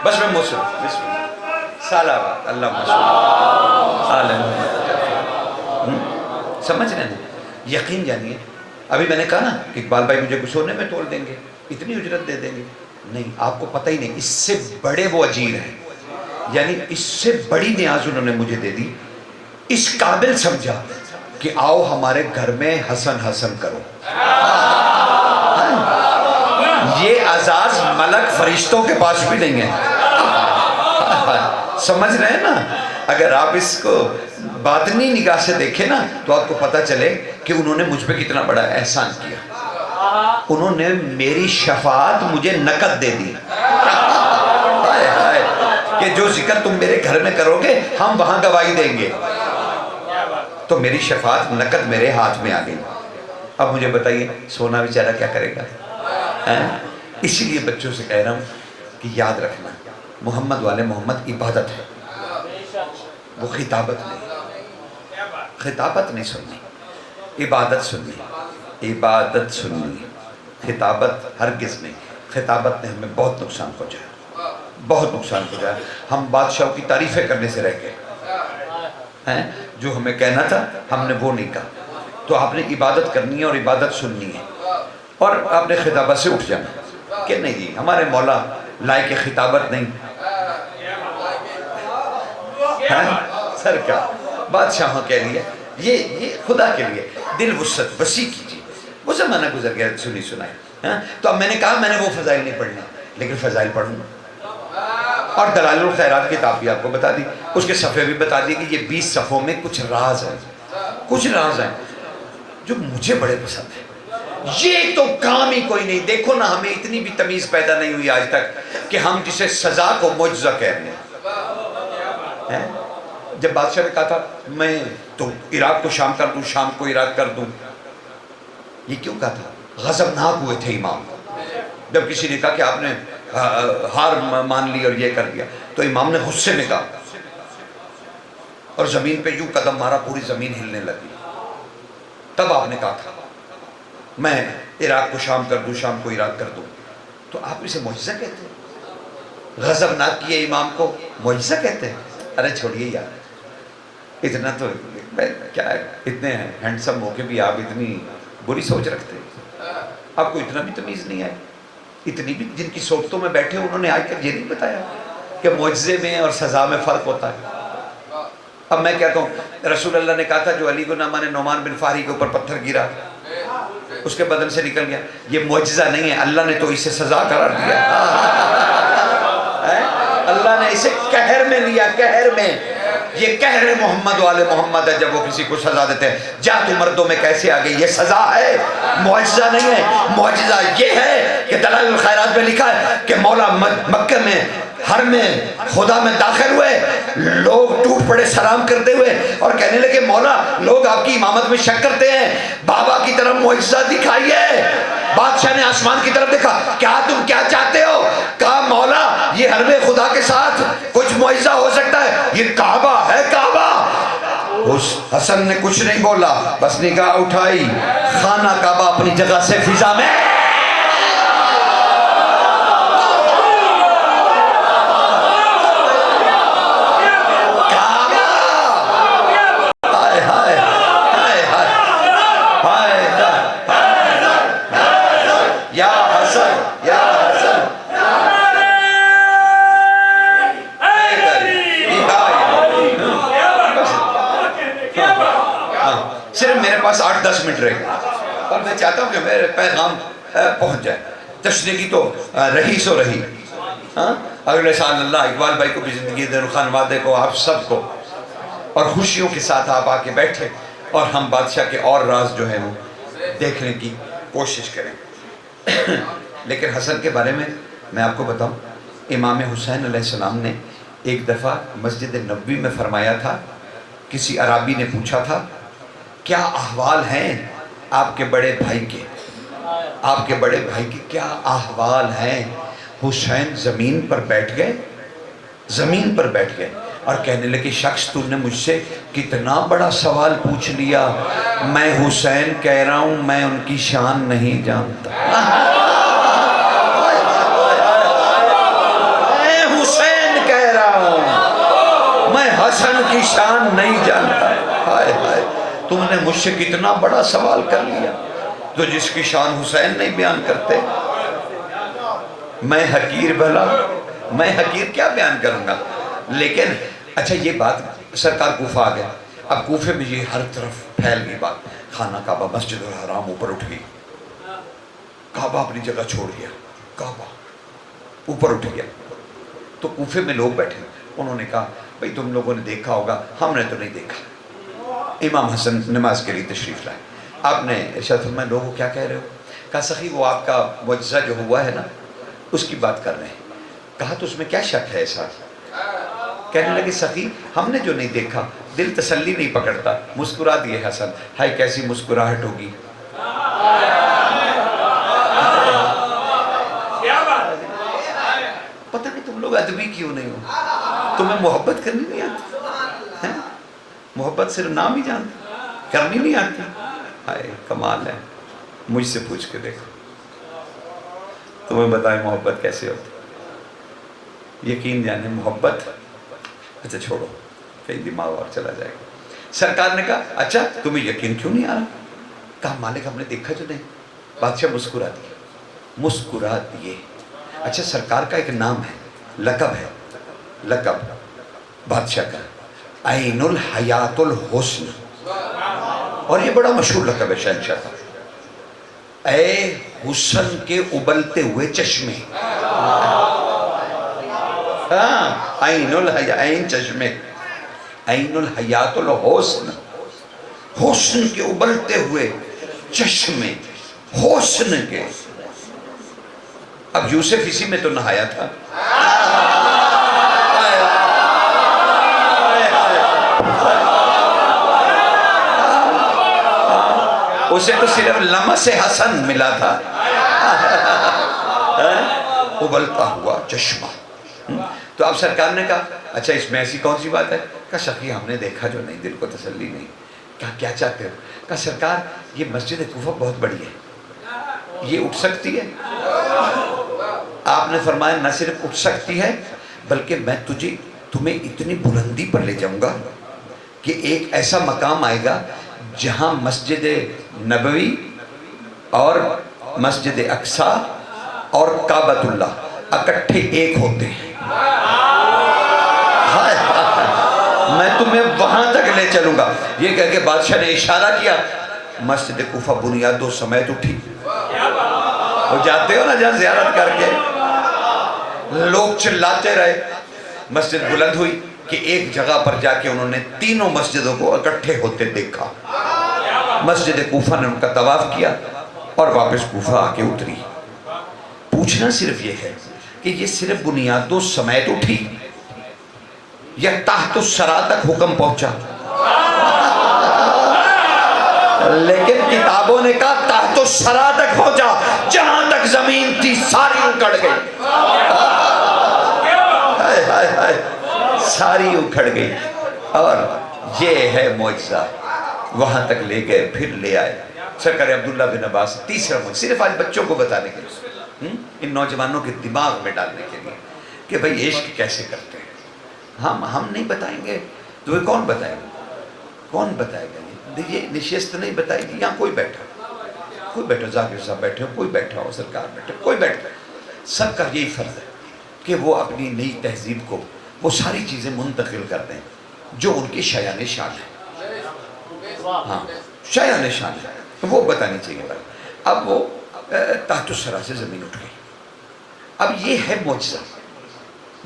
بس میں موسم سالہ اللہ مسلم سمجھ رہے ہیں. یقین جانیے ابھی میں نے کہا نا کہ اقبال بھائی مجھے کچھ سونے میں تول دیں گے، اتنی اجرت دے دیں گے. نہیں، آپ کو پتہ ہی نہیں، اس سے بڑے وہ اجیر ہیں. یعنی اس سے بڑی نیاز انہوں نے مجھے دے دی. اس قابل سمجھا کہ آؤ ہمارے گھر میں حسن حسن کرو. یہ اعزاز ملک فرشتوں کے پاس بھی نہیں ہے. سمجھ رہے ہیں نا. اگر آپ اس کو باطنی نگاہ سے دیکھیں نا تو آپ کو پتہ چلے کہ انہوں نے مجھ پہ کتنا بڑا احسان کیا. انہوں نے میری شفاعت مجھے نقد دے دی. ہائے ہائے کہ جو ذکر تم میرے گھر میں کرو گے ہم وہاں گواہی دیں گے. تو میری شفاعت نقد میرے ہاتھ میں آ گئی. اب مجھے بتائیے سونا بیچارہ کیا کرے گا. اسی لیے بچوں سے کہہ رہا ہوں کہ یاد رکھنا محمد والے محمد عبادت ہے، وہ خطابت نہیں. خطابت نہیں سننی، عبادت سننی، عبادت سننی، خطابت ہرگز نہیں. خطابت نے ہمیں بہت نقصان پہنچایا، بہت نقصان پہنچایا. ہم بادشاہوں کی تعریفیں کرنے سے رہ گئے. جو ہمیں کہنا تھا ہم نے وہ نہیں کہا. تو آپ نے عبادت کرنی ہے اور عبادت سننی ہے اور آپ نے خطابت سے اٹھ جانا کہ نہیں جی ہمارے مولا لائق خطابت نہیں. سرکار بادشاہوں کے لیے یہ خدا کے لیے دل وسعت وسیع کیجیے. وہ زمانہ گزر گیا سنی سنائی. تو اب میں نے کہا میں نے وہ فضائل نہیں پڑھنے لیکن فضائل پڑھوں. اور دلائل الخیرات کتاب بھی آپ کو بتا دی, اس کے صفحے بھی بتا دی کہ یہ 20 صفحوں میں کچھ راز ہیں جو مجھے بڑے پسند ہیں. یہ تو کام ہی کوئی نہیں. دیکھو نا, ہمیں اتنی بھی تمیز پیدا نہیں ہوئی آج تک کہ ہم جسے سزا کو معجزہ کہہ رہے ہیں. جب بادشاہ نے کہا تھا میں تو عراق کو شام کر دوں, شام کو عراق کر دوں, یہ کیوں کہا تھا؟ غضبناک ہوئے تھے امام. جب کسی نے کہا کہ آپ نے ہار مان لی اور یہ کر دیا, تو امام نے غصے میں کہا اور زمین پہ یوں قدم مارا, پوری زمین ہلنے لگی. تب آپ نے کہا تھا میں عراق کو شام کر دوں, شام کو عراق کر دوں. تو آپ اسے معجزہ کہتے ہیں؟ غضبناک کیے امام کو معجزہ کہتے ہیں؟ ارے چھوڑیے یار, اتنا تو کیا ہے, اتنے ہینڈسم ہو کے بھی آپ اتنی بری سوچ رکھتے ہیں. آپ کو اتنا بھی تمیز نہیں آئی. اتنی بھی جن کی صحبتوں میں بیٹھے انہوں نے آج تک یہ نہیں بتایا کہ معجزے میں اور سزا میں فرق ہوتا ہے. اب میں کہتا ہوں رسول اللہ نے کہا تھا جو علی بن نعمان نے نعمان بن فہری کے اوپر پتھر گرا اس کے بدن سے نکل گیا, یہ معجزہ نہیں ہے, اللہ نے تو اسے سزا قرار دیا. اللہ نے اسے قہر میں لیا, قہر میں. یہ قہر محمد والے محمد ہے جب وہ کسی کو سزا دیتے ہیں. جا تو مردوں میں کیسے آ گئی, یہ سزا ہے, معجزہ نہیں ہے. معجزہ یہ ہے کہ دلائل الخیرات میں لکھا ہے کہ مولا مکہ میں حرم میں خدا میں داخل ہوئے, لوگ ٹوٹ پڑے سلام کرتے ہوئے اور کہنے لگے مولا لوگ آپ کی امامت میں شک کرتے ہیں, بابا کی طرف معجزہ دکھائیے. بادشاہ نے آسمان کی طرف دیکھا, کیا تم کیا چاہتے ہو؟ کہا مولا یہ حرم خدا کے ساتھ کچھ معجزہ ہو سکتا ہے, یہ کعبہ ہے کعبہ. اس حسن نے کچھ نہیں بولا, بس نگاہ اٹھائی, خانہ کعبہ اپنی جگہ سے فضا میں. صرف میرے پاس 8-10 منٹ رہے گا اور میں چاہتا ہوں کہ میرے پیغام پہنچ جائے. تشنیگی تو رہی سو رہی. اگلے سال اللہ اقبال بھائی کو بھی زندگی دے, رخان وادے کو, آپ سب کو, اور خوشیوں کے ساتھ آپ آ کے بیٹھے اور ہم بادشاہ کے اور راز جو ہیں وہ دیکھنے کی کوشش کریں. لیکن حسن کے بارے میں آپ کو بتاؤں, امام حسین علیہ السلام نے ایک دفعہ مسجد نبوی میں فرمایا تھا, کسی عرابی نے پوچھا تھا کیا احوال ہیں آپ کے بڑے بھائی کے, آپ کے بڑے بھائی کے کیا احوال ہیں؟ حسین زمین پر بیٹھ گئے, زمین پر بیٹھ گئے اور کہنے لگے شخص تم نے مجھ سے کتنا بڑا سوال پوچھ لیا, میں حسین کہہ رہا ہوں میں ان کی شان نہیں جانتا. میں حسین کہہ رہا ہوں میں حسن کی شان نہیں جانتا. ہائے ہائے, تم نے مجھ سے کتنا بڑا سوال کر لیا تو جس کی شان حسین نہیں بیان کرتے. میں حقیر بھلا, میں حقیر کیا بیان کروں گا. لیکن اچھا یہ بات سرکار کوفہ آ گیا, اب کوفے میں یہ ہر طرف پھیل گئی بات, خانہ کعبہ مسجد الحرام اوپر اٹھ گئی, کعبہ اپنی جگہ چھوڑ گیا, کعبہ اوپر اٹھ گیا. تو کوفے میں لوگ بیٹھے, انہوں نے کہا بھئی تم لوگوں نے دیکھا ہوگا, ہم نے تو نہیں دیکھا. امام حسن نماز کے لیے تشریف لائے, آپ نے ارشاد فرمایا لوگوں کیا کہہ رہے ہو؟ کہا سخی وہ آپ کا معجزہ جو ہوا ہے نا اس کی بات کر رہے ہیں. کہا تو اس میں کیا شک ہے ایسا؟ کہنے لگے سخی ہم نے جو نہیں دیکھا دل تسلی نہیں پکڑتا. مسکرا دیے حسن, ہائے کیسی مسکراہٹ ہوگی. پتہ نہیں تم لوگ ادبی کیوں نہیں ہو, تمہیں محبت کرنی نہیں آتی, محبت صرف نام ہی جانتے, کرنی نہیں آتی. ہائے کمال ہے, مجھ سے پوچھ کے دیکھو تمہیں بتائیں محبت کیسے ہوتی. یقین جانے محبت, اچھا چھوڑو کہیں دماغ اور چلا جائے گا. سرکار نے کہا اچھا تمہیں یقین کیوں نہیں آ رہا؟ کہا مالک ہم نے دیکھا جو نہیں. بادشاہ مسکرا دیے, مسکرا دیے. اچھا سرکار کا ایک نام ہے, لقب ہے, لقب بادشاہ کا عین الحیات الحسن. اور یہ بڑا مشہور لقب ہے شہنشاہ کا، اے حسن کے ابلتے ہوئے چشمے، ہاں عین الحیا، عین چشمے، عین الحیات الحسن، حسن کے ابلتے ہوئے چشمے، حسن کے. اب یوسف اسی میں تو نہایا تھا. اسے تو صرف لمس حسن ملا تھا، ابلتا ہوا چشمہ. تو اب سرکار نے کہا اچھا اس میں ایسی کون سی بات ہے؟ کہا سخی ہم نے دیکھا جو نہیں، دل کو تسلی نہیں. کہا کیا چاہتے ہو؟ کہا سرکار یہ مسجد کوفہ بہت بڑی ہے، یہ اٹھ سکتی ہے؟ آپ نے فرمایا نہ صرف اٹھ سکتی ہے بلکہ میں تمہیں اتنی بلندی پر لے جاؤں گا کہ ایک ایسا مقام آئے گا جہاں مسجد نبوی اور مسجد اقصی اور کعبۃ اللہ اکٹھے ایک ہوتے ہیں. میں تمہیں وہاں تک لے چلوں گا. یہ کہہ کے بادشاہ نے اشارہ کیا، مسجد کوفہ بنیادوں سمیت اٹھی. وہ جاتے ہو نا جہاں زیارت کر کے لوگ چلاتے رہے، مسجد بلند ہوئی کہ ایک جگہ پر جا کے انہوں نے تینوں مسجدوں کو اکٹھے ہوتے دیکھا. مسجد کوفہ نے ان کا طواف کیا اور واپس کوفہ آ کے اتری. پوچھنا صرف یہ ہے کہ یہ صرف بنیادوں سمیت اٹھی یا تحت الثری تک حکم پہنچا؟ لیکن کتابوں نے کہا تحت الثری تک پہنچا، جہاں تک زمین تھی ساری اکھڑ گئی. ساری اکھڑ گئی. اور یہ ہے معجزہ. وہاں تک لے گئے، پھر لے آئے سرکار عبداللہ بن عباس. تیسرا معجزہ صرف آج بچوں کو بتانے کے لیے، ان نوجوانوں کے دماغ میں ڈالنے کے لیے کہ بھئی عشق کیسے کرتے ہیں. ہم نہیں بتائیں گے تو کون بتائے گا؟ کون بتائے گا؟ دیکھیے نشست نہیں بتائی گی. یہاں کوئی بیٹھا، ذاکر صاحب بیٹھے ہو، کوئی بیٹھا ہو، سرکار بیٹھے ہو، کوئی بیٹھا، سب کا یہی فرض ہے کہ وہ اپنی نئی تہذیب کو وہ ساری چیزیں منتقل کر دیں جو ان کی شایان شان ہے. ہاں شایان شان ہے، وہ بتانی چاہیے. اب وہ تحت الثری سے زمین اٹھ گئی. اب یہ ہے معجزہ،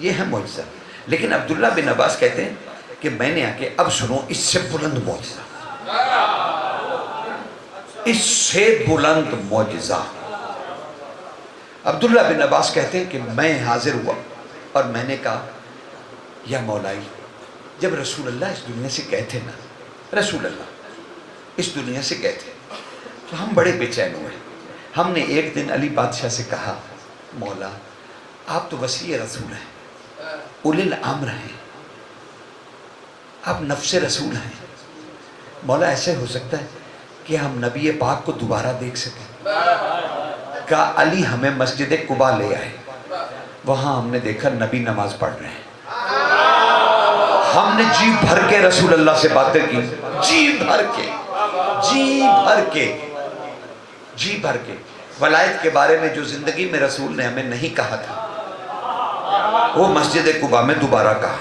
یہ ہے معجزہ. لیکن عبداللہ بن عباس کہتے ہیں کہ میں نے آ کے اب سنو اس سے بلند معجزہ، اس سے بلند معجزہ. عبداللہ بن عباس کہتے ہیں کہ میں حاضر ہوا اور میں نے کہا یا مولائی، جب رسول اللہ اس دنیا سے گئے تھے نا، رسول اللہ اس دنیا سے گئے تھے تو ہم بڑے بے چین ہوئے. ہم نے ایک دن علی بادشاہ سے کہا مولا آپ تو وسیع رسول ہیں، اولی الامر ہیں، آپ نفس رسول ہیں، مولا ایسے ہو سکتا ہے کہ ہم نبی پاک کو دوبارہ دیکھ سکیں؟ کہا علی ہمیں مسجد قباء لے آئے، وہاں ہم نے دیکھا نبی نماز پڑھ رہے ہیں. ہم نے جی بھر کے رسول اللہ سے باتیں کی، جی بھر کے ولایت کے بارے میں جو زندگی میں رسول نے ہمیں نہیں کہا تھا وہ مسجد قباء میں دوبارہ کہا.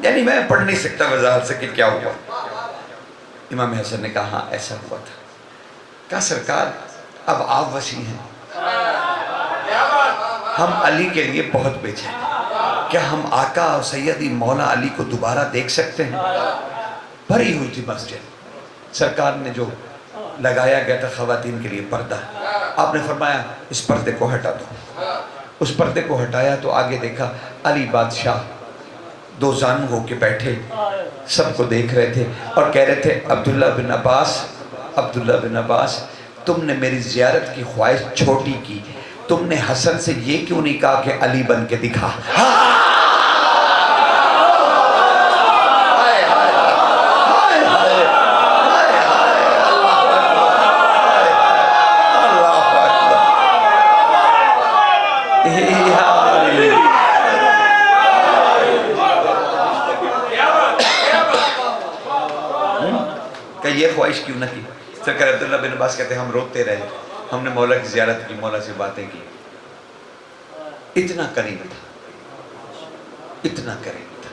یعنی میں پڑھ نہیں سکتا وضاحت سے کہ کیا ہوا. امام حسن نے کہا ہاں ایسا ہوا تھا. کہا سرکار اب آپ وسیع ہیں، ہم علی کے لیے بہت بے چین ہیں، کیا ہم آقا اور سیدی مولا علی کو دوبارہ دیکھ سکتے ہیں؟ بھری ہوئی تھی مسجد. سرکار نے جو لگایا گیا تھا خواتین کے لیے پردہ، آپ نے فرمایا اس پردے کو ہٹا دو. اس پردے کو ہٹایا تو آگے دیکھا علی بادشاہ دو زانو ہو کے بیٹھے سب کو دیکھ رہے تھے اور کہہ رہے تھے عبداللہ بن عباس تم نے میری زیارت کی خواہش چھوٹی کی، تم نے حسن سے یہ کیوں نہیں کہا کہ علی بن کے دکھا؟ کہ یہ خواہش کیوں نہ کی؟ سرکار عبداللہ بن عباس کہتے ہیں ہم روتے رہے، ہم نے مولا کی زیارت کی، مولا سے باتیں کی. اتنا کریم تھا، اتنا کریم تھا،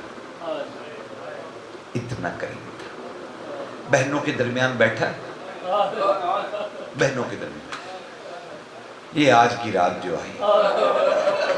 اتنا کریم تھا. بہنوں کے درمیان بیٹھا ہے، بہنوں کے درمیان، یہ آج کی رات جو آئی